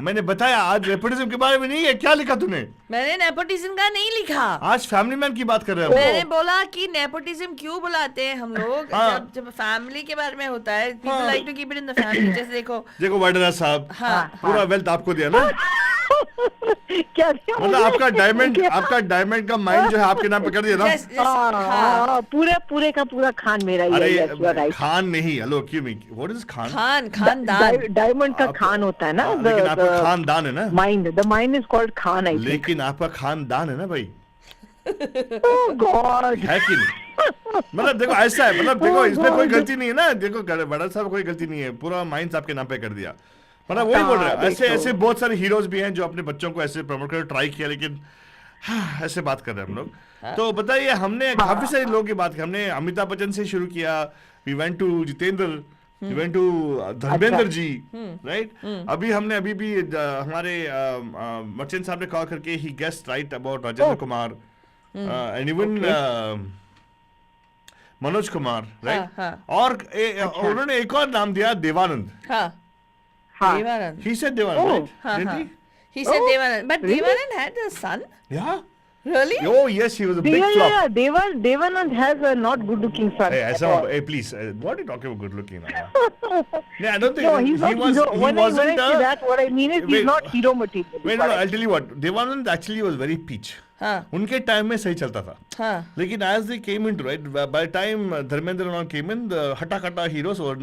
मैंने बताया आज नेपोटिज्म के बारे में नहीं है। क्या लिखा तूने? मैंने नेपोटिज्म का नहीं लिखा, आज फैमिली मैन की बात कर रहे हैं हम। मैंने बोला कि नेपोटिज्म क्यों बुलाते हैं हम लोग, जब फैमिली के बारे में होता है, people like to keep it in the family. जैसे देखो वाइडरा साहब, पूरा वेल्थ आपको दिया ना, क्या मतलब आपका डायमंड का माइंड जो है आपके नाम पे कर दिया ना। पूरे का पूरा खान मेरा ही है। अरे खान नहीं, हेलो क्यों नहीं, व्हाट इज खान? खानदान, डायमंड का खान होता है ना, लेकिन आपका खानदान है ना, mind, the mind is called Khan, I think. लेकिन आपका खानदान है ना भाई, गॉड है कि नहीं? मतलब देखो ऐसा है, मतलब देखो इसमें कोई गलती नहीं है ना, देखो बड़ा साहब कोई गलती नहीं है, पूरा माइंड आपके नाम पे कर दिया। मतलब वही बोल रहे हैं, ऐसे बहुत सारे हीरोज भी हैं जो अपने बच्चों को ऐसे प्रमोट कर ट्राई किया, लेकिन ऐसे बात कर रहे हैं हम लोग। तो बताइए, हमने काफी सारे लोगों की बात की, हमने अमिताभ बच्चन से शुरू किया, we went to Jeetendra, we went to Dharmendra ji, right. अभी भी हमारे बच्चन साहब ने कॉल करके he guessed right about Rajendra Kumar and even Manoj Kumar, right. और उन्होंने एक और नाम दिया, Devanand. Devanand. He said Devanand, right? Didn't he? He said Devanand, but Devanand had a son. Yeah. Really? Oh yes, he was a big flop. Yeah, Devanand has a not good-looking son. Hey, please, what are you talking about good-looking now? Yeah, I don't think no, he's not hero. When I say that, what I mean is he's not hero material. Wait, no, I'll tell you what. Devanand actually was very peach. उनके time में सही चलता था, लेकिन as they came into right, by the time Dharmendra and all came in, the hata heroes were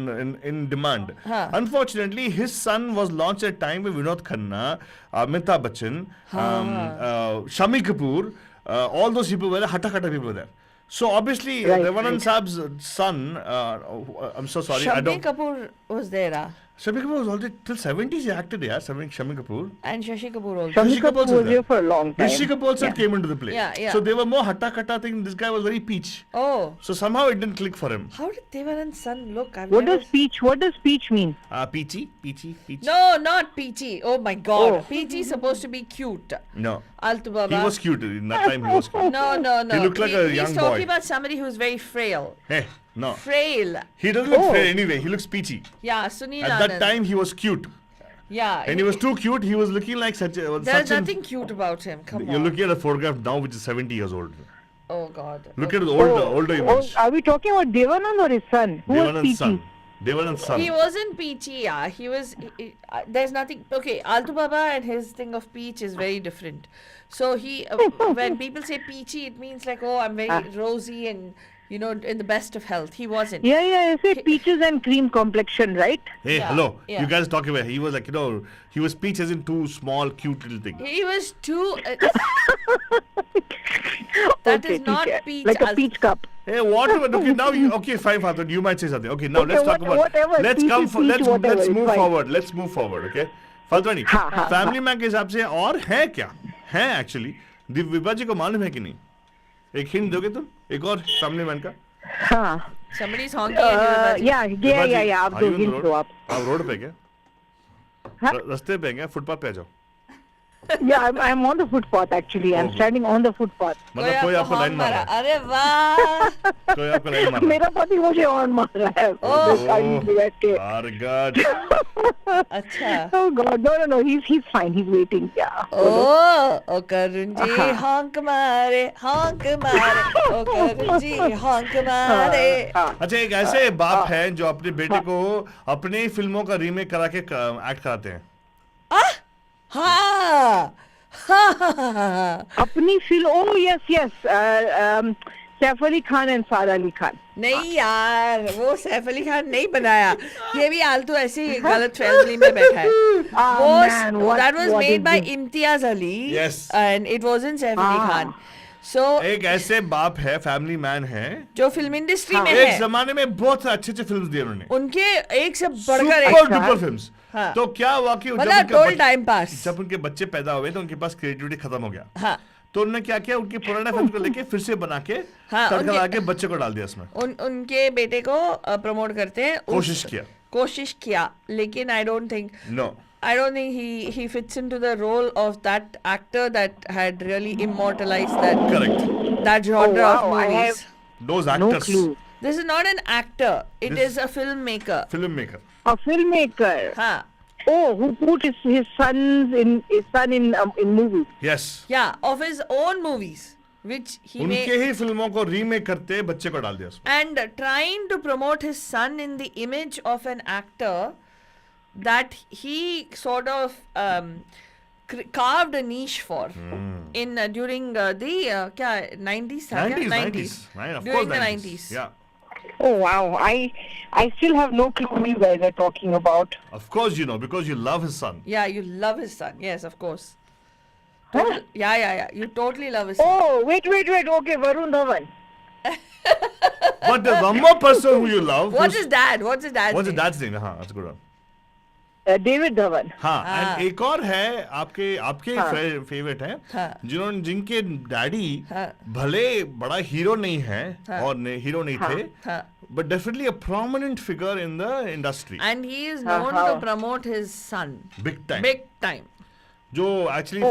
in demand. Unfortunately, his son was launched at a time with Vinod Khanna, Amitabh Bachchan, Shami Kapoor, all those people were hata people were there. So obviously, Devanand Saab's son, I'm so sorry, Shami Kapoor was there. Shami Kapoor was already till 70s. He acted, yeah. Shami Kapoor and Shashi Kapoor also. Shashi Kapoor was here for a long time. Rishi Kapoor also came into the play. Yeah. So they were more hatta thing. This guy was very peach. Oh. So somehow it didn't click for him. How did Devanand's son look? What does peach mean? Peachy. No, not peachy. Oh my God. Peachy is supposed to be cute. No. Altu Baba. He was cute. In that time he was cute. No. He looked like a young boy. He's talking about somebody who's very frail. Hey. No. Frail. He doesn't look frail anyway. He looks peachy. Yeah, Sunil At that time, he was cute. Yeah. And he was too cute. He was looking like such a... There's nothing cute about him. Come on. You're looking at a photograph now which is 70 years old. Oh, God. Look at the older image. Are we talking about Devanand or his son? Who was peachy? Devanand's son. He wasn't peachy, yeah. He was... there's nothing... Okay, Altu Baba and his thing of peach is very different. So he... when people say peachy, it means like, oh, I'm very rosy and... You know, in the best of health. He wasn't. Yeah. It's a peaches and cream complexion, right? Hey, hello. Yeah. You guys talking about? He was like, he was peach as in two small, cute little things. He was too. That is not peach. Like a peach cup. Hey, whatever. Okay, now okay, fine, Father. You might say something. Okay, now let's talk about. Whatever. Let's move forward. Let's move forward. Okay, Father, family man के हिसाब से और है क्या? है actually. Divya ji को मालूम है कि नहीं? एक हिंट दोगे तुम? एक और फैमिली मैन का? हाँ. Somebody's honking. Yeah. आप दो हिंट दो आप. आप रोड पे क्या? रास्ते पे क्या? फुटपाथ पे आ जाओ. Yeah, I'm on the footpath actually. I'm standing on the footpath. मतलब कोई आपको लाइन मार रहा है. अरे वाह. कोई आपको लाइन मार रहा है. मेरा पति मुझे ऑन मार रहा है. Oh God. अच्छा. Oh God, no. He's fine. He's waiting. Yeah. ओ करुण जी honk मारे. ओ करुण जी honk मारे. अच्छा, एक ऐसे बाप हैं जो अपने बेटे को अपने फिल्मों का रीमेक करा के एक्ट कराते हैं. हाँ. अपनी film. Oh yes. Saif Ali Khan and सारा अली खान. नहीं यार, वो सैफ अली खान नहीं बनाया. ये भी आलतू ऐसी गलत फैमिली में बैठा है. That was made by Imtiaz Ali. Yes. And it wasn't Saif Ali Khan. So एक ऐसे बाप है, फैमिली मैन है, जो फिल्म इंडस्ट्री में एक है. जमाने में बहुत अच्छे फिल्म्स दिए उन्होंने. उनके एक से बढ़कर सुपर डुपर फिल्म्स. हाँ. तो क्या हुआ कि मतलब total time pass. जब उनके बच्चे पैदा हुए तो उनके पास क्रिएटिविटी खत्म हो गया. हाँ. तो उन्होंने क्या किया, उनकी पुराने फिल्म को लेके फिर से बना के हाँ, तड़का लगा के बच्चे को डाल दिया इसमें. उनके बेटे को प्रमोट करते हैं. कोशिश किया लेकिन I don't think he fits into the role of that actor that had really immortalized that genre of movies. Those actors. No clue. This is not an actor. It is a filmmaker. A filmmaker. हाँ. Oh, who put his son in movies? Yes. Yeah, of his own movies, which he made. उनके ही फिल्मों को remake करते बच्चे को डाल दिया उसमें. And trying to promote his son in the image of an actor that he sort of carved a niche for in during the 90s. 90s. Right, of during course, the 90s. Yeah. Oh wow, I still have no clue what you guys are talking about. Of course you know, because you love his son. Yeah, you love his son. Yes, of course. Huh? Yeah. You totally love his son. Oh, wait. Okay, Varun Dhawan. But there's one more person who you love. What's his dad's name? What's his dad's name? हाँ, that's a good one. David Dhawan. हाँ, and एक और है आपके favourite हैं, जिनके daddy भले बड़ा हीरो नहीं है और हीरो नहीं थे, but definitely a prominent figure in the industry. And he is known to promote his son. Big time. जो एक्चुअली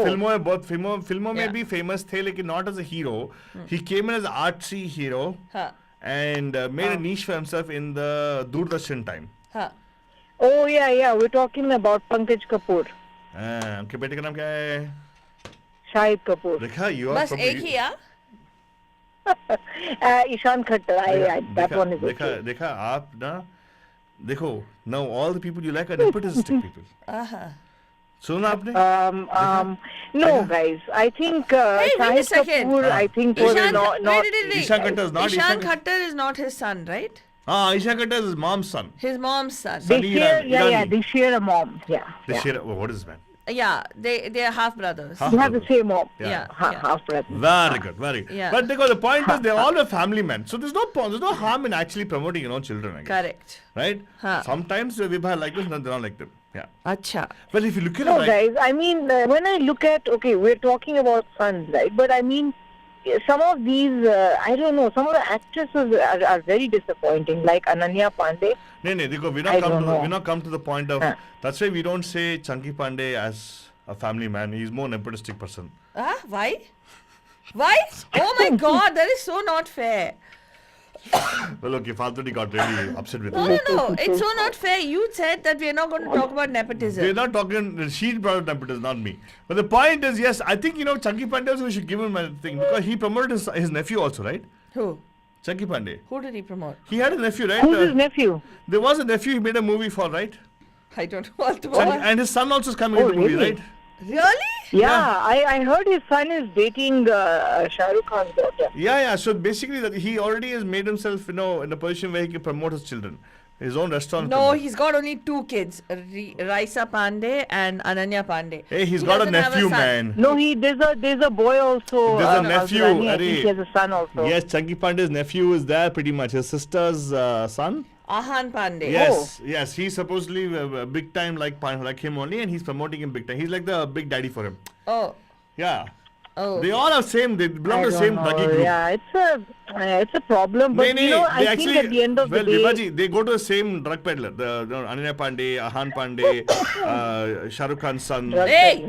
फिल्मों में भी फेमस थे, लेकिन not as a hero. He came in as artsy hero and made a niche for himself in the Doordarshan time. Oh yeah, we're talking about Pankaj Kapoor. उनके बेटे का नाम क्या है? शाहिद कपूर. देखा, you are बस एक ही है. Ishan Khattar. That one is okay. देखा आप ना, देखो, now all the people you like are nepotistic people. सुना आपने? No, guys. I think Shahid Kapoor. I think was not. Ishan Khattar is not. Ishan Khattar is not his son, right? Ishan Khattar is his mom's son. His mom's son. They share, they share a mom. Yeah. They share. What is man? Yeah, they are half brothers. They have the same mom. Yeah. Half brothers. Very good. Yeah. But because the point is, they're all a family man. So there's no harm in actually promoting children. I guess. Correct. Right? Huh. Sometimes we like this, they're not like them. Yeah. Acha. Well, if you look at No, it, guys. I mean, when I look at, we're talking about sons, right? But I mean, some of these, I don't know, some of the actresses are very disappointing, like Ananya Pandey. No, we're not come to the point of. That's why we don't say Chunky Pandey as a family man. He's more nepotistic person. Why? Oh my God, that is so not fair. Well, okay, Faltudi got really upset with No, me. it's so not fair. You said that we are not going to talk about nepotism. We're not talking, she brought up nepotism, not me. But the point is, yes, I think, Chunky Pandey also, we should give him a thing, because he promoted his nephew also, right? Who? Chunky Pandey. Who did he promote? He had a nephew, right? Who's his nephew? There was a nephew he made a movie for, right? I don't know what. And his son also is coming into the movie, really? right? Really? Yeah, I heard his son is dating Shah Rukh Khan's daughter. Yeah. So basically, that he already has made himself, in a position where he can promote his children, his own restaurant. No, he's got only 2 kids, Raisa Pandey and Ananya Pandey. Hey, he's got a nephew, man. No, there's a boy also. There's a nephew. I think he has a son also. Yes, Chunky Pandey's nephew is there pretty much. His sister's son. Ahan Pandey. Yes, he's supposedly big time like him only, and he's promoting him big time. He's like the big daddy for him. Oh. Yeah. Oh. They all are same. They belong to the same druggy group. Yeah, it's a problem. But I think at the end of the day, Vivaji, they go to the same drug peddler. The Ananya Pandey, Ahan Pandey, Shah Rukh Khan's son. Hey!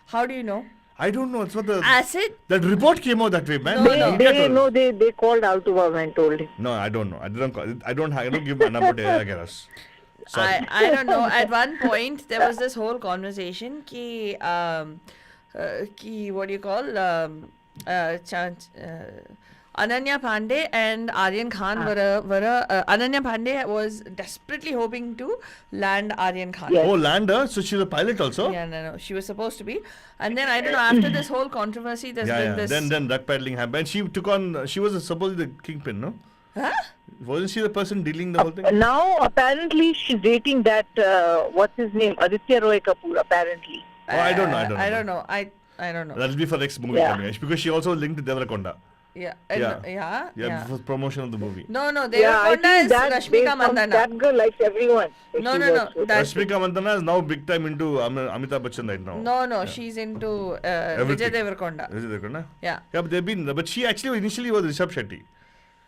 How do you know? I don't know. It's what the acid. That report came out that way, man. They called Altuphaltu and told him. No, I don't know. I don't give my number to Agaras. I don't know. At one point, there was this whole conversation ki what do you call Ananya Pandey and Aryan Khan Ananya Pandey was desperately hoping to land Aryan Khan. Yes. Oh, land her? So she's a pilot also? Yeah, no. She was supposed to be. And then, I don't know, after this whole controversy, there's been this... Then drug peddling happened. She was supposedly the kingpin, no? Huh? Wasn't she the person dealing the whole thing? Now, apparently, she's dating that, what's his name? Aditya Roy Kapoor, apparently. I don't know. I don't know. I don't know. That'll be for next movie coming, because she also linked to Devarakonda. Yeah. Yeah, for promotion of the movie. No, I Devarakonda think is that Rashmika Mandana. that girl likes everyone. No, She no, works with. That's Rashmika Mandana is now big time into Amitabh Bachchan right now. no. She's into Vijay Everything. Devarakonda. Is it Devarakonda? Yeah. Yeah, but she actually initially was Rishabh Shetty.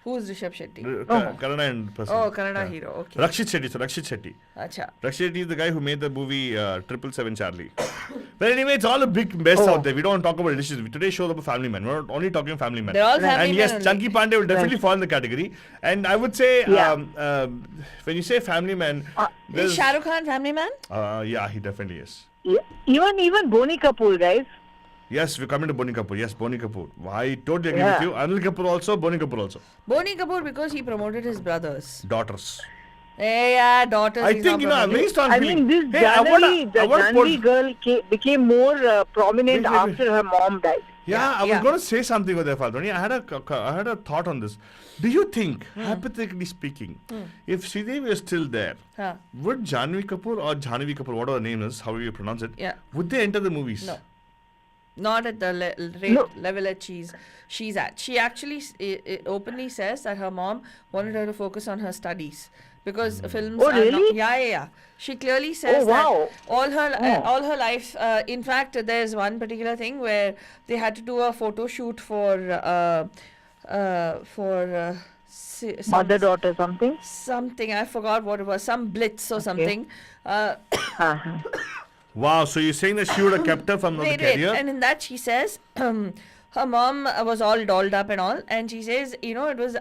Who's Rishabh Shetty? Kannada and person. Oh, Kannada hero. Okay. Rakshit Shetty. Acha. Rakshit Shetty is the guy who made the movie 777 Charlie. But anyway, it's all a big mess out there. We don't talk about issues. Today's show is about Family Men. We're not only talking Family Men. They're all Family And Men yes, only. Chunky Pandey will definitely fall in the category. And I would say, when you say Family Men, Is there's- Shah Rukh Khan Family Man? yeah, he definitely is. Yeah. Even Boni Kapoor, guys. Yes, we're coming to Boni Kapoor. Yes, Boni Kapoor. I totally agree Yeah. with you. Anil Kapoor also, Boni Kapoor also. Boni Kapoor because he promoted his brothers. Daughters. Yeah, daughters. I he's think, not I'm very promoting. strong I feeling. mean, this Hey, I wanna Janhvi put- girl became more prominent Wait. after her mom died. Yeah, I was yeah. going to say something with there, Faltoni. I had a thought on this. Do you think, hypothetically speaking, if Sridevi was still there, Huh. would Janhvi Kapoor or Janhvi Kapoor, whatever her name is, however you pronounce it, Yeah. would they enter the movies? No. Not at the level that she's at. She actually openly says that her mom wanted her to focus on her studies because films Oh, are not, really? yeah. She clearly says Oh, wow. that all her life, in fact, there's one particular thing where they had to do a photo shoot for Mother daughter something. something. I forgot what it was, some blitz or something. Uh-huh. Wow, so you're saying that she would have kept her from the Wait, career? and in that she says her mom was all dolled up and all, and she says, it was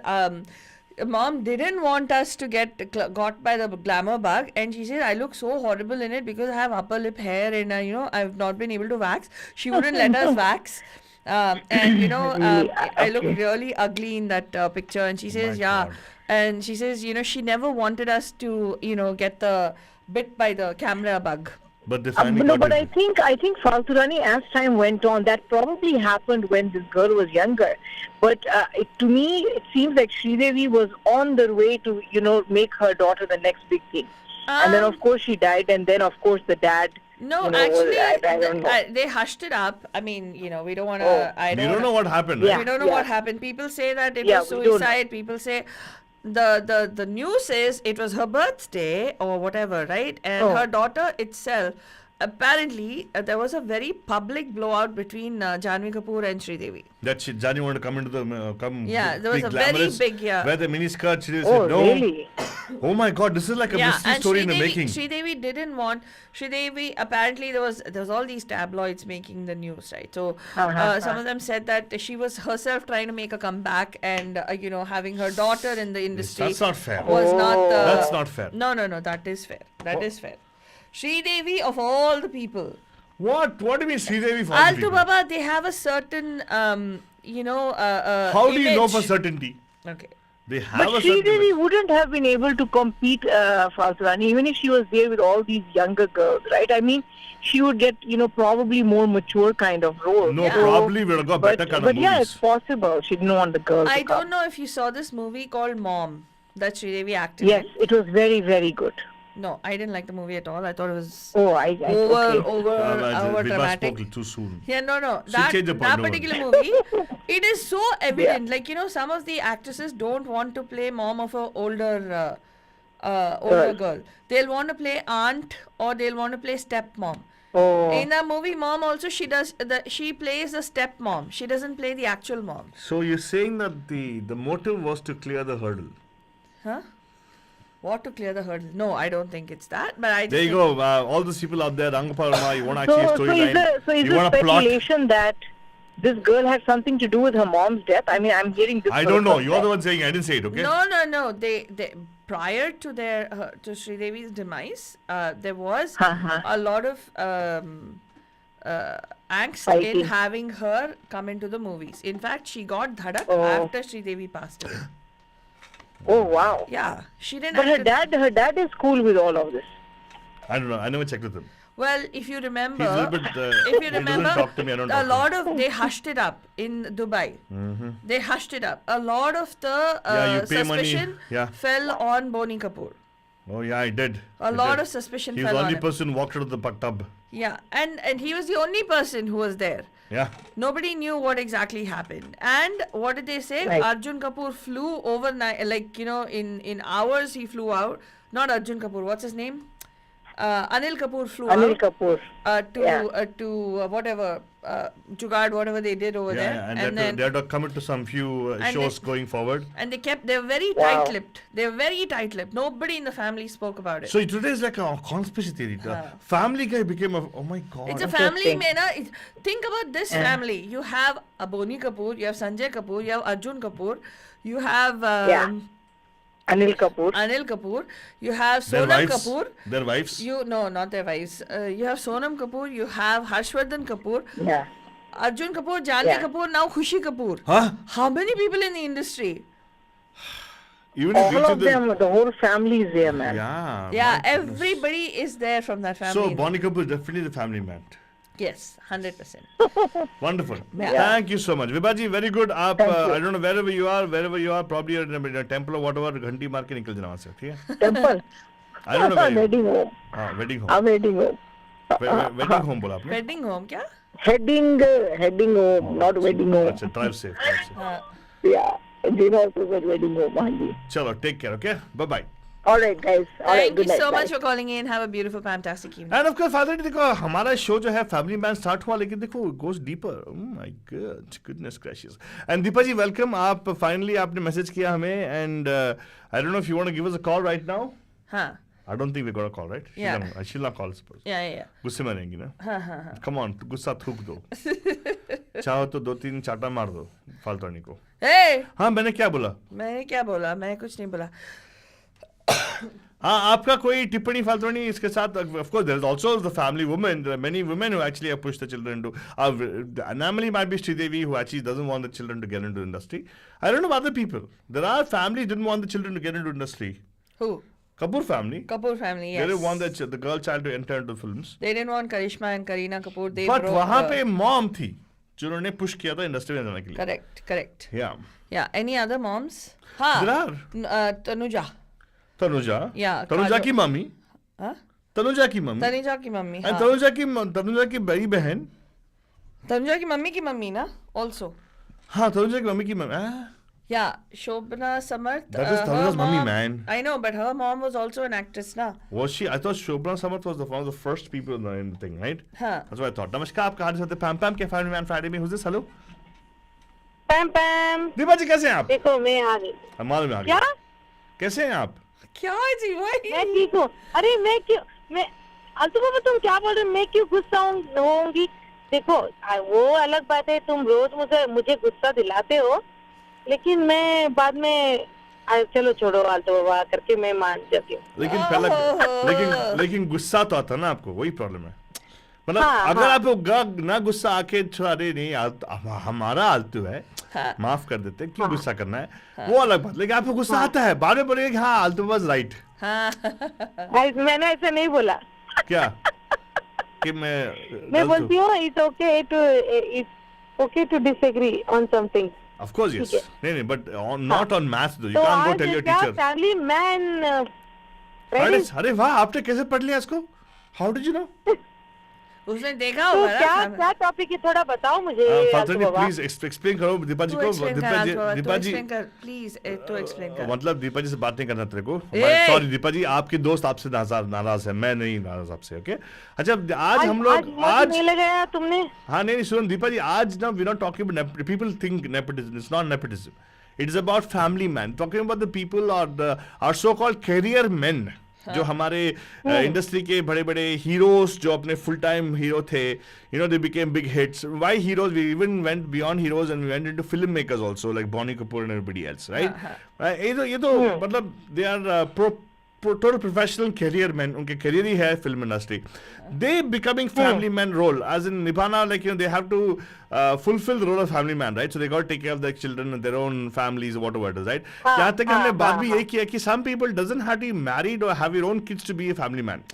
mom didn't want us to get got by the glamour bug, and she says I look so horrible in it because I have upper lip hair and I've not been able to wax. She wouldn't let us wax. And I look really ugly in that picture, and she says God. and she says she never wanted us to get the bit by the camera bug. But they finally No, got but it. I think Falturani, as time went on, that probably happened when this girl was younger. But to me, it seems like Sridevi was on the way to, make her daughter the next big thing. And then, of course, she died. And then, of course, the dad. No, was- actually, I don't know. they hushed it up. I mean, we don't want to. Oh. You don't know what happened, Yeah. right? We don't know what happened. People say that it Yeah, was we don't know. suicide. People say the news says it was her birthday or whatever, right? And Oh. her daughter itself. Apparently, there was a very public blowout between Janhvi Kapoor and Sridevi. That Jani wanted to come into the Yeah, there was be a very glamorous, big, yeah. Wear the miniskirt. She said Oh, no. really? Oh my God, this is like a mystery and story in the making. Sridevi didn't want. Sridevi, apparently there was all these tabloids making the news, right? So some of them said that she was herself trying to make a comeback, and having her daughter in the industry. That's not fair. Was not. That's not fair. No, that is fair. That is fair. Sridevi of all the people. What? What do you mean Sridevi for Altu people? Baba, they have a certain, How do you know for image. certainty? Okay. They have But a certain Sridevi image. wouldn't have been able to compete, Falturani, even if she was there with all these younger girls, right? I mean, she would get, probably more mature kind of role. No, Yeah. probably would have got better kind of But movies. yeah, it's possible. She didn't want the girls I to come. don't know if you saw this movie called Mom that Sridevi acted Yes, in. it was very, very good. No, I didn't like the movie at all. I thought it was Oh, I over okay. dramatic. spoke too soon. Yeah, no. She That changed the point, that don't particular movie, it is so evident. Like some of the actresses don't want to play mom of a older girl. They'll want to play aunt or they'll want to play stepmom. Oh. In the movie Mom also she plays the stepmom. She doesn't play the actual mom. So you're saying that the motive was to clear the hurdle. Huh? What to clear the hurdle? No, I don't think it's that. But I just There you think- go. All those people out there, Rangaparma, you want to actually So is storyline. You the want to plot. speculation that this girl had something to do with her mom's death? I mean, I'm hearing this. I for don't the know. first You're the time. one saying I didn't say it, okay? No. They prior to to Sridevi's demise, there was a lot of angst Fighting. in having her come into the movies. In fact, she got Dhadak Oh. after Sridevi passed away. Oh wow! Yeah, she didn't. But act her dad is cool with all of this. I don't know. I never checked with him. Well, if you remember, He's a little bit. if you he doesn't remember, talk to me. I don't a talk to lot him. of they hushed it up in Dubai. They hushed it up. A lot of the Yeah, you pay money. suspicion Yeah. fell on Boni Kapoor. Oh yeah, I did. A lot of suspicion He was fell the on only him. person who walked out of the tub. Yeah, and he was the only person who was there. Yeah. Nobody knew what exactly happened. And what did they say? Right. Arjun Kapoor flew overnight, like, you know, in hours he flew out. Not Arjun Kapoor, what's his name? Anil Kapoor flew Anil out Kapoor. to whatever, Jugaad, whatever they did over there. Yeah, and they had to commit to some few and shows they- going forward. And they were very Wow. tight-lipped. They were very tight-lipped. Nobody in the family spoke about it. So today is like a conspiracy theory. The Family Guy became a, oh my god. It's a family, Interesting. man. Think about this family. You have Aboni Kapoor, you have Sanjay Kapoor, you have Arjun Kapoor, you have Anil Kapoor. Anil Kapoor, you have Their Sonam wives. Kapoor. Their wives. No, not their wives. You have Sonam Kapoor, you have Harshvardhan Kapoor, Yeah. Arjun Kapoor, Janvi Yeah. Kapoor, now Khushi Kapoor. Huh? How many people in the industry? Even if All each of them, the whole family is there, man. Yeah. Yeah, my goodness. everybody is there from that family. So Bonnie Kapoor is definitely the family man. Yes, 100%. Wonderful. Yeah. Thank you so much. Vibhaji, very good. आप, Thank you. I don't know wherever you are, probably you're in a temple or whatever, घंटी मार के निकल जाना वहाँ से, ठीक है? Temple. I don't know where you Wedding home. हाँ, wedding home. I'm wedding home. Wedding home बोला आपने? Wedding home, क्या? Heading home, not wedding home. अच्छा, drive safe, drive safe. Uh, Yeah. Dinner also got wedding home, हाँ चलो, take care, okay? Bye-bye. All right, guys. All right, Thank you good night. so Bye. much for calling in. Have a beautiful, fantastic evening. And of course father देखो हमारा show जो है family man start हुआ लेकिन देखो goes deeper my god goodness gracious and Deepa ji welcome आप finally आपने message किया हमें and I don't know if you want to give us a call right now Huh. I don't think we got a call right Yeah. She will not call suppose Yeah. गुस्से में रहेंगी ना Huh, huh. Come on गुस्सा थूक दो चाहो तो 2-3 चाटा मार दो फालतूनी को Hey! हाँ मैंने क्या बोला मैंने क्या बोला? मैंने कुछ नहीं बोला. हाँ आपका कोई टिप्पणी फालतू नहीं इसके साथ of course there is also the family women there are many women who actually have pushed the children to anomaly might be Sridevi who actually doesn't want the children to get into industry. I don't know about other people. There are families didn't want the children to get into industry. Who? Kapoor family. Kapoor family, yes. They didn't want the girl child to enter into films. They didn't want Karishma and Kareena Kapoor. They But broke वहाँ the- पे mom थी जिन्होंने push किया था industry में जाने के लिए. Correct. Yeah. Yeah. Any other moms? हाँ. There are. Tanuja. Tanuja. Yeah, Tanuja Kajol. की मम्मी. Huh? तनुजा की मम्मी. तनुजा की मम्मी. And हाँ. तनुजा की बड़ी बहन. तनुजा की मम्मी ना? Also. हाँ तनुजा की मम्मी की mummy. Yeah. Shobna Samarth. That is her Tanuja's mummy, mom- man. I know, but her mom was also an actress na. Was she? I thought Shobna Samarth was one of the first people in the thing, right? हाँ. That's what I thought. नमस्कार आप कहाँ से हैं? पैम Pam के Family Man Friday में who's this? Hello. Pam Pam. Deepa जी कैसे हैं आप? देखो मैं आ गई. मालूम है आ क्या? गया. कैसे हैं आप? क्या है जी भाई? मैं ठीक हूँ. अरे मैं अल्तू बाबा तुम क्या बोल रहे हो? मैं क्यों गुस्सा होंगी? देखो वो अलग बात है तुम रोज मुझे गुस्सा दिलाते हो लेकिन मैं बाद में चलो छोड़ो आल्टो बाबा करके मैं मान जाती हूँ. लेकिन पहला लेकिन गुस्सा तो आता ना आपको वही प्रॉब्लम है मतलब हाँ, अगर हाँ. आपको ना गुस्सा आके अरे नहीं हमारा आलतू है हाँ. माफ कर देते क्यों गुस्सा करना है वो अलग बात लेकिन आपको गुस्सा आता है बाद में बोलेंगे कि हाँ आलतू बस राइट हाँ. मैंने ऐसा नहीं बोला. क्या कि मैं मैं बोलती हूँ it's okay to disagree on something. Of course, yes. ठीक है. नहीं, but not on maths though. You तो can't go आज tell your क्या teacher. फैमिली मैन अरे वाह आपने कैसे पढ़ लिया इसको? How did you know? उसने देखा तो होगा ना. क्या टॉपिक है थोड़ा बताओ मुझे. Father Baba. प्लीज एक्सप्लेन करो दीपा जी तू को explain कर, दीपा जी तू explain कर, please, तू explain कर. मतलब दीपा जी से बात नहीं करना तेरे को ए! सॉरी दीपा जी आपके दोस्त आपसे नाराज है मैं नहीं नाराज आपसे ओके अच्छा आज हम लोग आज नहीं लगाया तुमने. हाँ नहीं सुन दीपा जी आज ना we not talking about people think nepotism it's not nepotism it is about family man talking about the people और are so called career man जो हमारे इंडस्ट्री के बड़े बड़े हीरोज जो अपने फुल टाइम हीरो थे you know they became big hits why heroes we even went beyond heroes and we went into film makers also like Boney Kapoor and everybody else right ये तो मतलब they are total professional career men उनके career ही है film industry they becoming family man role as in निभाना like you know they have to fulfill the role of family man right so they got to take care of their children and their own families whatever it is right यहाँ तक हमने बात भी यही किया कि some people doesn't have to be married or have your own kids to be a family man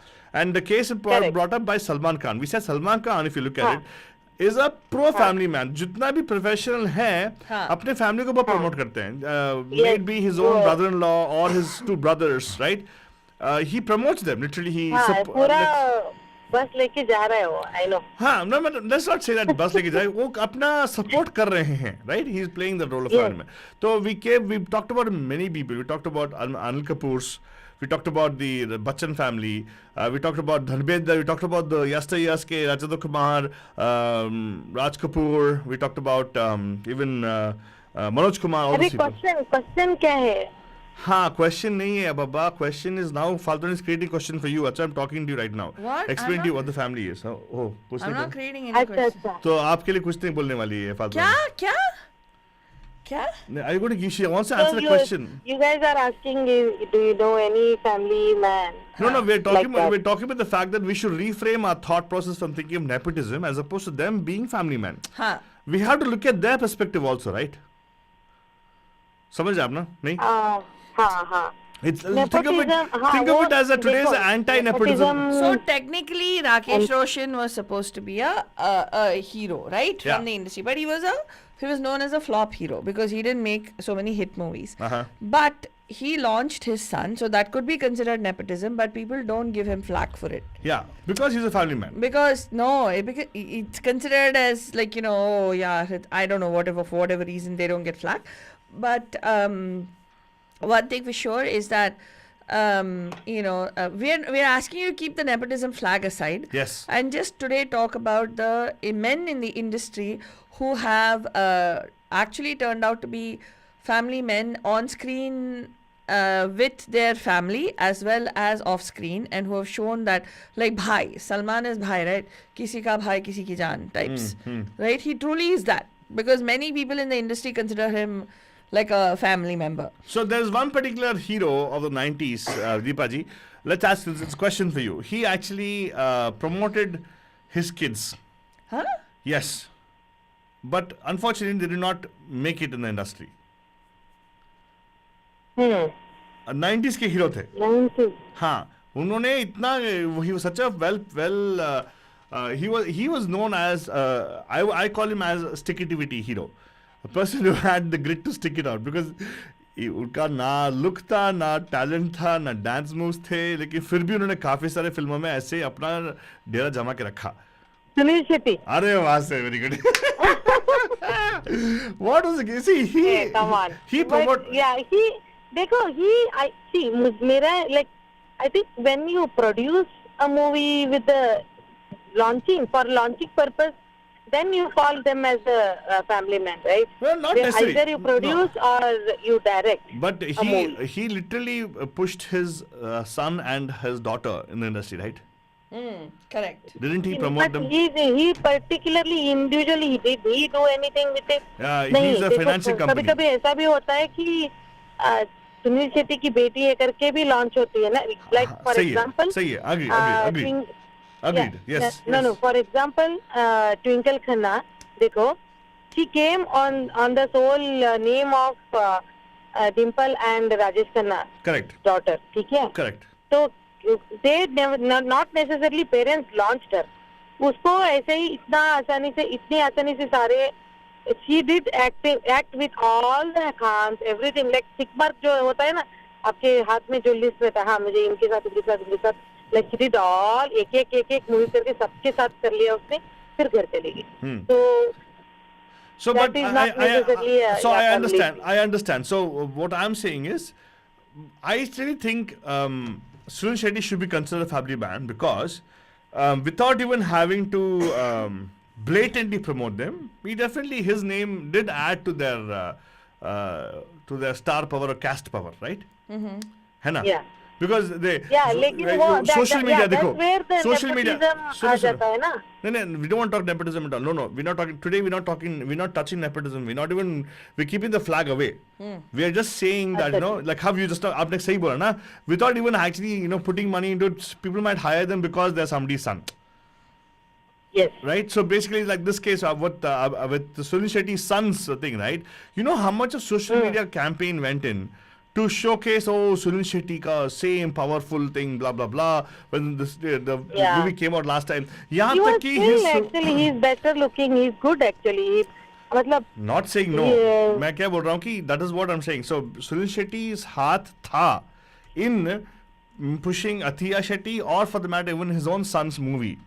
and the case brought up by Salman Khan we said Salman Khan if you look at it is a pro family man जितना भी professional है अपने family को बहुत promote करते हैं may it be his own brother-in-law or his two brothers right he promotes them literally. He हाँ पूरा बस लेके जा रहा है वो. I know. हाँ, no, let's not say that बस लेके जाए. वो अपना support कर रहे हैं, right? He is playing the role of Yes. family man. So we talked about many people. We talked about Anil Kapoor's. We talked about the Bachchan family. We talked about Dhanbedkar. We talked about the yesteryears ke Rajendra Kumar, Raj Kapoor. We talked about even Manoj Kumar. All अभी those people. question क्या है? हाँ, question नहीं है बाबा. Question is now Faltun is creating question for you. अच्छा, I'm talking to you right now. What? Explain I'm to you not- what the family is. Oh, कुछ I'm नहीं not बोल- creating any अच्छा question. अच्छा. तो आपके लिए कुछ नहीं बोलने वाली है फालतू. क्या? Are you going to give? She wants to So answer the question. you guys are asking, do you know any family man? No, we're talking. Like that. We're talking about the fact that we should reframe our thought process from thinking of nepotism as opposed to them being family men. हाँ. We have to look at their perspective also, right? समझ आप ना? नहीं? हाँ. It's think Nepotism, of it as a today's देखो, anti-nepotism. So technically, Rakesh Roshan was supposed to be a hero, right, Yeah. from the industry, but he was known as a flop hero because he didn't make so many hit movies. Uh-huh. But he launched his son, so that could be considered nepotism, but people don't give him flack for it. Yeah, because he's a family man. Because it's considered as like, oh yeah, I don't know, for whatever reason they don't get flack. But one thing for sure is that we're asking you to keep the nepotism flag aside. Yes. And just today talk about the men in the industry who have actually turned out to be family men on screen with their family as well as off screen, and who have shown that, like bhai, Salman is bhai, right? Kisi ka bhai, kisi ki jaan types, right? He truly is that, because many people in the industry consider him like a family member. So there's one particular hero of the 90s, Deepaji. Let's ask this question for you. He actually promoted his kids. Huh? Yes. But unfortunately, they did not make it in the industry. 90s के hero थे. 90. हाँ, उन्होंने इतना, he was such a he was known as I call him as stick-it-tivity hero, a person who had the grit to stick it out, because उनका ना look था, ना talent था, ना डांस मूव्स थे, लेकिन फिर भी उन्होंने काफी सारे फिल्मों में ऐसे अपना डेरा जमा के रखा. सुनील शेट्टी. अरे वाह से very good. What was it? See, come on. he promote. I see, I think when you produce a movie with the launching purpose, then you call them as a family man, right? Well, not Then necessarily. either you produce or you direct. But a movie. he literally pushed his son and his daughter in the industry, right? Correct. Didn't he promote them? He particularly individually did he do anything with it? He's a financing company. कभी-कभी ऐसा भी होता है कि सुनील शेट्टी की बेटी है करके भी लॉन्च होती है ना, like for example. सही है. Agreed. Yes. No. For example, Twinkle Khanna, देखो, she came on the sole name of Dimple and Rajesh Khanna. Correct. Daughter, ठीक है? Correct. So they never, not necessarily parents launched her. उसको ऐसे ही इतनी आसानी से सारे, she did act with all the accounts, everything, like tick mark जो होता है ना आपके हाथ में जो लिस्ट रहता है, हाँ मुझे इनके साथ, like she did all एक मूवी करके सबके साथ कर लिया उसने, फिर घर चली गई. So that but is not necessarily a I family. understand. So what I'm saying is, I still think Sunil Shetty should be considered a family man, because without even having to blatantly promote them, his name did add to their star power or cast power, right? है ना? Yeah. Because they लेकिन वो social media that's देखो, where the social media nepotism आ जाता है ना. No, we don't want to talk nepotism at all. No, we're not talking today. We're not touching nepotism. We're keeping the flag away. We are just saying that, like how you just आपने सही बोला ना, without even actually putting money into it, people might hire them because they're somebody's son. Yes. Right. So basically, like this case with the Sunil Shetty's son's thing, right? You know how much of social media campaign went in to showcase, Sunil Shetty ka same powerful thing, blah blah blah. When the movie came out last time, यहाँ He was तक कि still actually, he's better looking, he's good actually. मतलब not saying no. Yeah. मैं क्या बोल रहा हूँ कि that is what I'm saying. So Sunil Shetty's हाथ था in pushing Athiya Shetty or for the matter even his own son's movie.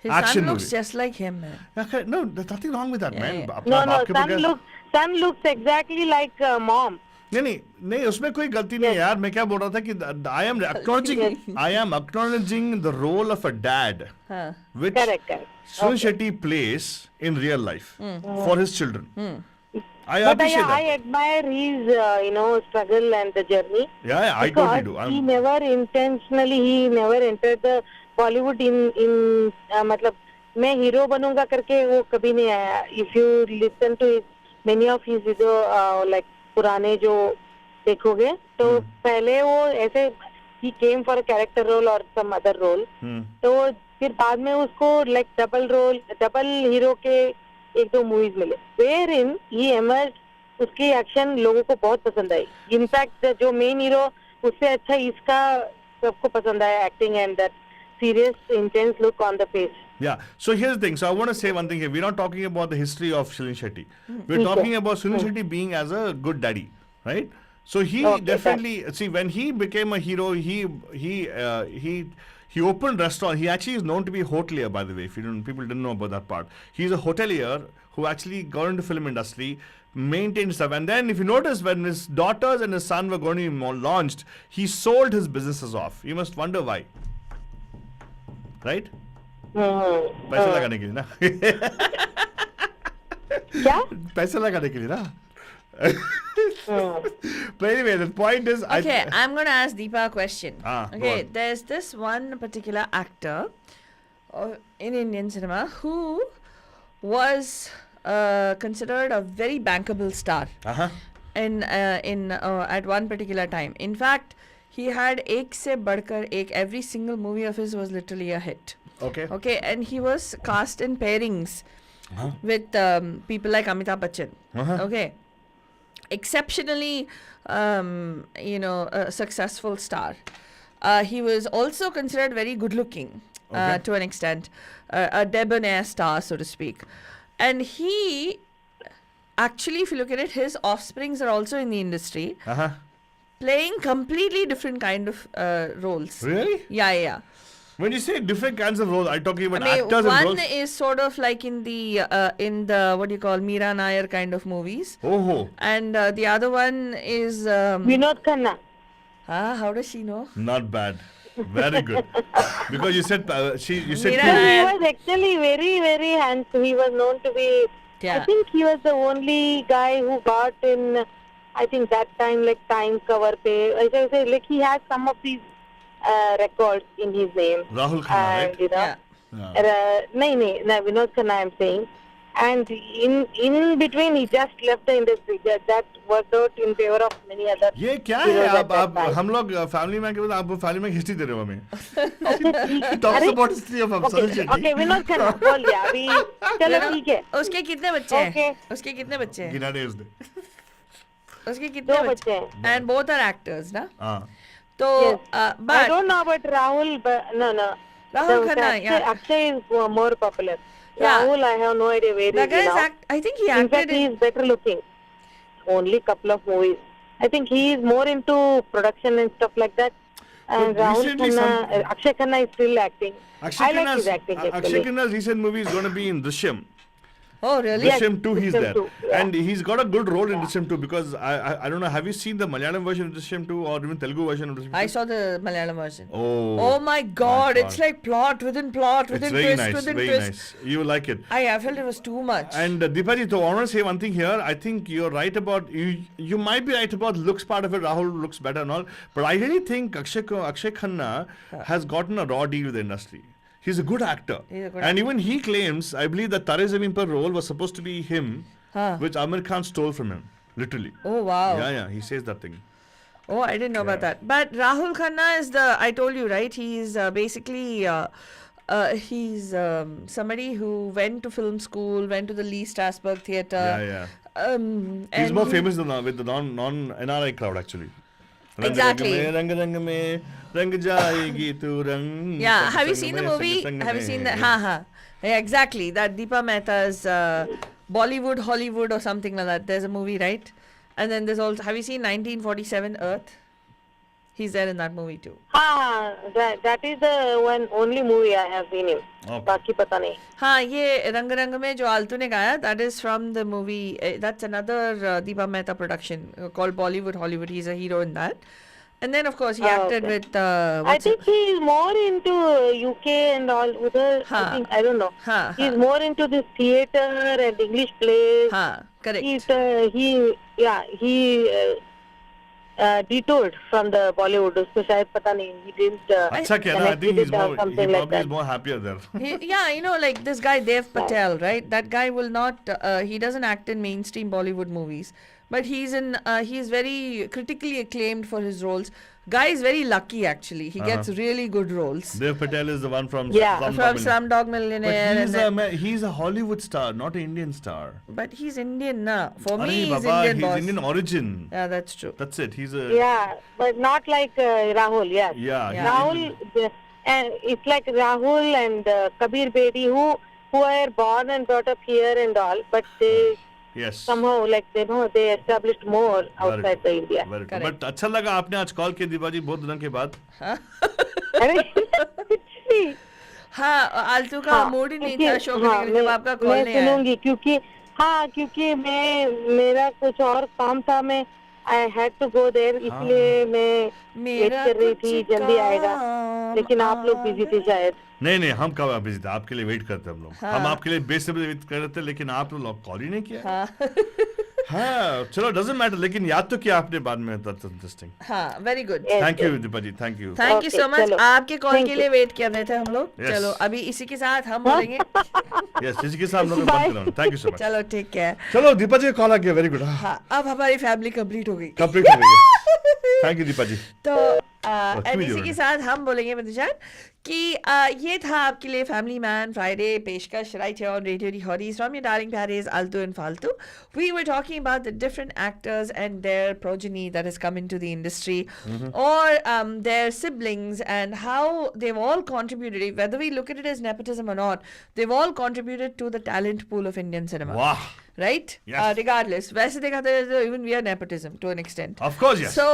His Action son looks movie. just like him, man. Okay, no, there's nothing wrong with that, Yeah, man. yeah. अपना बाप के बगैर- son looks exactly like mom. नहीं उसमें कोई गलती नहीं है यार. मैं क्या बोल रहा था कि I am acknowledging the role of a dad Huh. which Correct. Sunil Shetty plays in real life for his children. I But appreciate I that. admire his struggle and the journey. Yeah, I Because totally do. he never entered the Bollywood in मतलब मैं hero बनूंगा करके वो कभी नहीं आया. If you listen to many of his like पुराने जो देखोगे तो पहले वो ऐसे he came for a character role or some other role. तो फिर बाद में उसको like double hero के एक दो मूवीज मिले. Wherein he emerged, उसकी एक्शन लोगों को बहुत पसंद आई. इनफैक्ट जो मेन हीरो उससे अच्छा इसका सबको पसंद आया acting and that serious, intense look on the face. Yeah. So here's the thing. So I want to say one thing here. We're not talking about the history of Sunil Shetty. We're talking about Sunil Shetty being as a good daddy, right? So he definitely see when he became a hero. He opened restaurant. He actually is known to be a hotelier, by the way. If you don't, people didn't know about that part. He's a hotelier who actually got into film industry, maintained stuff, and then if you notice when his daughters and his son were going to be launched, he sold his businesses off. You must wonder why. Right? पैसे लगाने के लिए ना क्या? पैसे लगाने के लिए ना But anyway, the point is Okay, I'm going to ask Deepa a question. Go Okay, on. there's this one particular actor in Indian cinema who was considered a very bankable star in at one particular time. In fact, he had ek se badkar ek. Every single movie of his was literally a hit. Okay, and he was cast in pairings with people like Amitabh Bachchan. Okay, exceptionally, a successful star. He was also considered very good-looking to an extent, a debonair star, so to speak. And he, actually, if you look at it, his offsprings are also in the industry, playing completely different kind of roles. Really? Yeah. When you say different kinds of roles, are you talking about I mean, actors and one roles? is sort of like in the what do you call Meera Nair kind of movies, and the other one is Vinod Khanna. how does she know? Not bad. Very good. Because you said you said Meera two- Nair. He was actually very, very handsome. He was known to be. Yeah. I think he was the only guy who got in. I think that time like Time cover pe. As I say, like he has some of these records in his name. Rahul Khanna, And, right? No, Vinod Khanna I'm saying. And in between he just left the industry. That worked out in favor of many other. ये क्या है heroes at आप that time. हम लोग family man के बाद आप family man history दे रहे हो हमें अच्छा, ठीक- टॉक्स अरे, about history of Okay, Sunil Shetty okay, Vinod Khanna बोल दिया अभी. चलो ठीक है. उसके कितने बच्चे हैं? Okay. उसके कितने बच्चे हैं? गिना दे उसने उसके कितने दो बच्चे बच्चे हैं. And both are actors, ना? हाँ तो Yes. I but don't know about Rahul, but no. Rahul The Khanna, yeah. Akshay is more popular. Yeah. Rahul, I have no idea where the is guy he is now. I think he In acted fact, he is better looking. Only couple of movies. I think he is more into production and stuff like that. And But Rahul recently Khanna, Akshay Khanna is still acting. Akshay I like his Khanna's acting Akshay actually. Khanna's recent movie is going to be in Drishyam. Oh, really? Yes. Drishyam 2 he's Drishyam there 2, yeah. and he's got a good role in Drishyam 2 because I don't know, have you seen the Malayalam version of Drishyam 2 or even Telugu version of Drishyam 2? I saw the Malayalam version. Oh my God, it's like plot within plot, it's within very twist, nice, within very twist. nice. You will like it. I felt it was too much. And Deepaji, so I want to say one thing here. I think you're right about you might be right about looks part of it. Rahul looks better and all, but I really think Akshay Khanna has gotten a raw deal with the industry. He's a good actor. He's a good and even he claims, I believe that Tare Zameen Par role was supposed to be him, which Amir Khan stole from him, literally. Oh, wow. Yeah, he says that thing. Oh, I didn't know about that. But Rahul Khanna is I told you, right? He's basically, he's somebody who went to film school, went to the Lee Strasberg Theatre. Yeah. He's and more famous with the non-NRI crowd, actually. Exactly. Rang rang mein, rang jayegi tu rang. Yeah, have you seen the movie? Have you seen that? Yeah, exactly. That Deepa Mehta's Bollywood, Hollywood or something like that. There's a movie, right? And then there's also, have you seen 1947 Earth? He's there in that movie too. That is the one only movie I have seen him. Okay. बाकी पता नहीं. हाँ, ये रंग रंग में जो आलतू ने गाया, that is from the movie. That's another Deepa Mehta production called Bollywood Hollywood. He's a hero in that. And then of course he acted with. I think he is more into UK and all. Udhar, I don't know. He's more into this theater and English plays. Correct. He detoured from the Bollywood. उसको शायद पता नहीं. He didn't. अच्छा क्या ना? I think he's more. He probably is more happier there. Yeah, you know, like this guy Dev Patel, right? That guy will not. He doesn't act in mainstream Bollywood movies, but he's very critically acclaimed for his roles. Guy is very lucky actually. He gets really good roles. Dev Patel is the one from Slumdog Millionaire. But he's a Hollywood star, not an Indian star. But he's Indian, na. For me, he's Baba, Indian, boss. He's Indian origin. Yeah, that's true. That's it. He's a. Yeah, but not like Rahul. Yes. Yeah. Rahul, and it's like Rahul and Kabir Bedi who were born and brought up here and all, but they. Yes. Somehow, like they established more outside the India. Very good. But अच्छा लगा आपने आज call किया दीपा जी बहुत दिनों के बाद. हाँ, आलतू का मूड ही नहीं था शो करने के लिए जब आपका कॉल नहीं आया. मैं सुनूंगी क्योंकि मेरा कुछ और काम था. मैं I had to go there, इसलिए मैं वेट कर रही थी जल्दी आएगा. लेकिन आप लोग बिजी थे शायद. नहीं हम कब बिजी थे? आपके लिए वेट करते हम लोग. हम आपके लिए बेसब्री वेट कर रहे थे लेकिन आप लोग कॉल ही नहीं किया. हाँ चलो डजंट मैटर. लेकिन याद तो किया आपने बाद में. That's interesting. हाँ very good. Thank you Deepa ji. Thank you so much. आपके कॉल के लिए वेट कर रहे थे हम लोग. चलो अभी इसी के साथ हम बोलेंगे. यस इसी के साथ हम लोग बंद कर रहे हैं. Thank you so much. चलो ठीक है. चलो दीपा जी कॉल आ गया. Very good. हाँ अब हमारी फैमिली कंप्लीट हो गई. थैंक यू दीपा जी. तो इसी के साथ हम बोलेंगे मधुजान कि ये था आपके लिए फैमिली मैन फ्राइडे पेशकश right here on radio the हॉरीज फ्रॉम योर डार्लिंग प्यारेज Altu and Faltu. We were talking about the different actors and their progeny that has come into the industry और their siblings and how they've all contributed, whether we look at it as nepotism or not, they've all contributed to the talent pool of Indian cinema. Wow. Right? Yes. Regardless. वैसे देखा तो even we are nepotism to an extent. Of course, yes. So,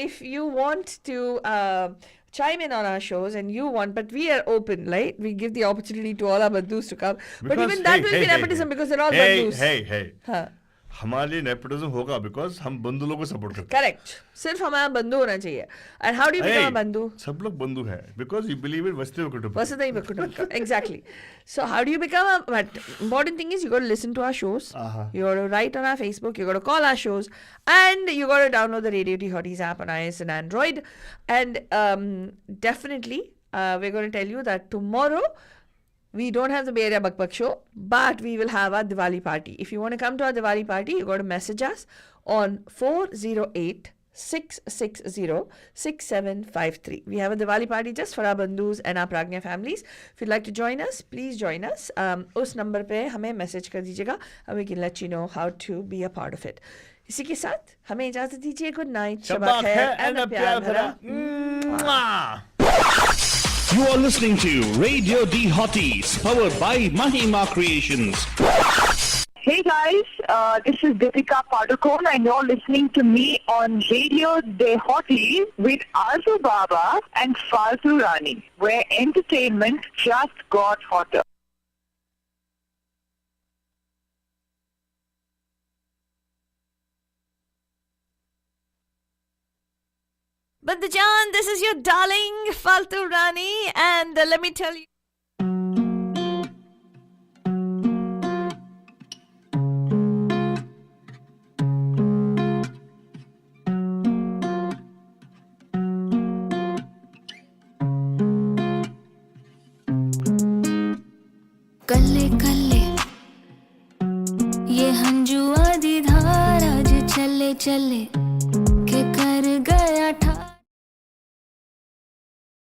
if you want to chime in on our shows and you want, but we are open, right? We give the opportunity to all our bandus to come. But even that will be nepotism because they're all bandus. Hey. हाँ. हमारे लिए nepotism होगा because हम बंधु लोगों को support करते हैं. करेक्ट. सिर्फ हमारा बंधु होना चाहिए. And how do you become a बंधु? सब लोग बंधु हैं बिकॉज यू बिलीव इन वसुधैव कुटुंबकम. Exactly. So how do you become a? But important thing is you got to listen to our shows. You got to write on our Facebook. You got to call our shows, and you got to download the Radio Tea Hotties app on iOS and Android. And definitely, we're going to tell you that tomorrow. We don't have the Bay Area Bak Bak show, but we will have our Diwali party. If you want to come to our Diwali party, you got to message us on 408-660-6753. We have a Diwali party just for our bandus and our Pragnya families. If you'd like to join us, please join us. उस number पे हमें message कर दीजिएगा and we can let you know how to be a part of it. इसी के साथ हमें इजाजत दीजिए. Good night. शब्बा खैर and a प्यार भरा. You are listening to Radio D Hotties, powered by Mahima Creations. Hey guys, this is Deepika Padukone and you're listening to me on Radio De Hotties with Arzu Baba and Faltu Rani, where entertainment just got hotter. Bandhajan, this is your darling Faltu Rani, and let me tell you. कल्ले कल्ले ये हंजुआ दी धारा जो चले चले के कर गए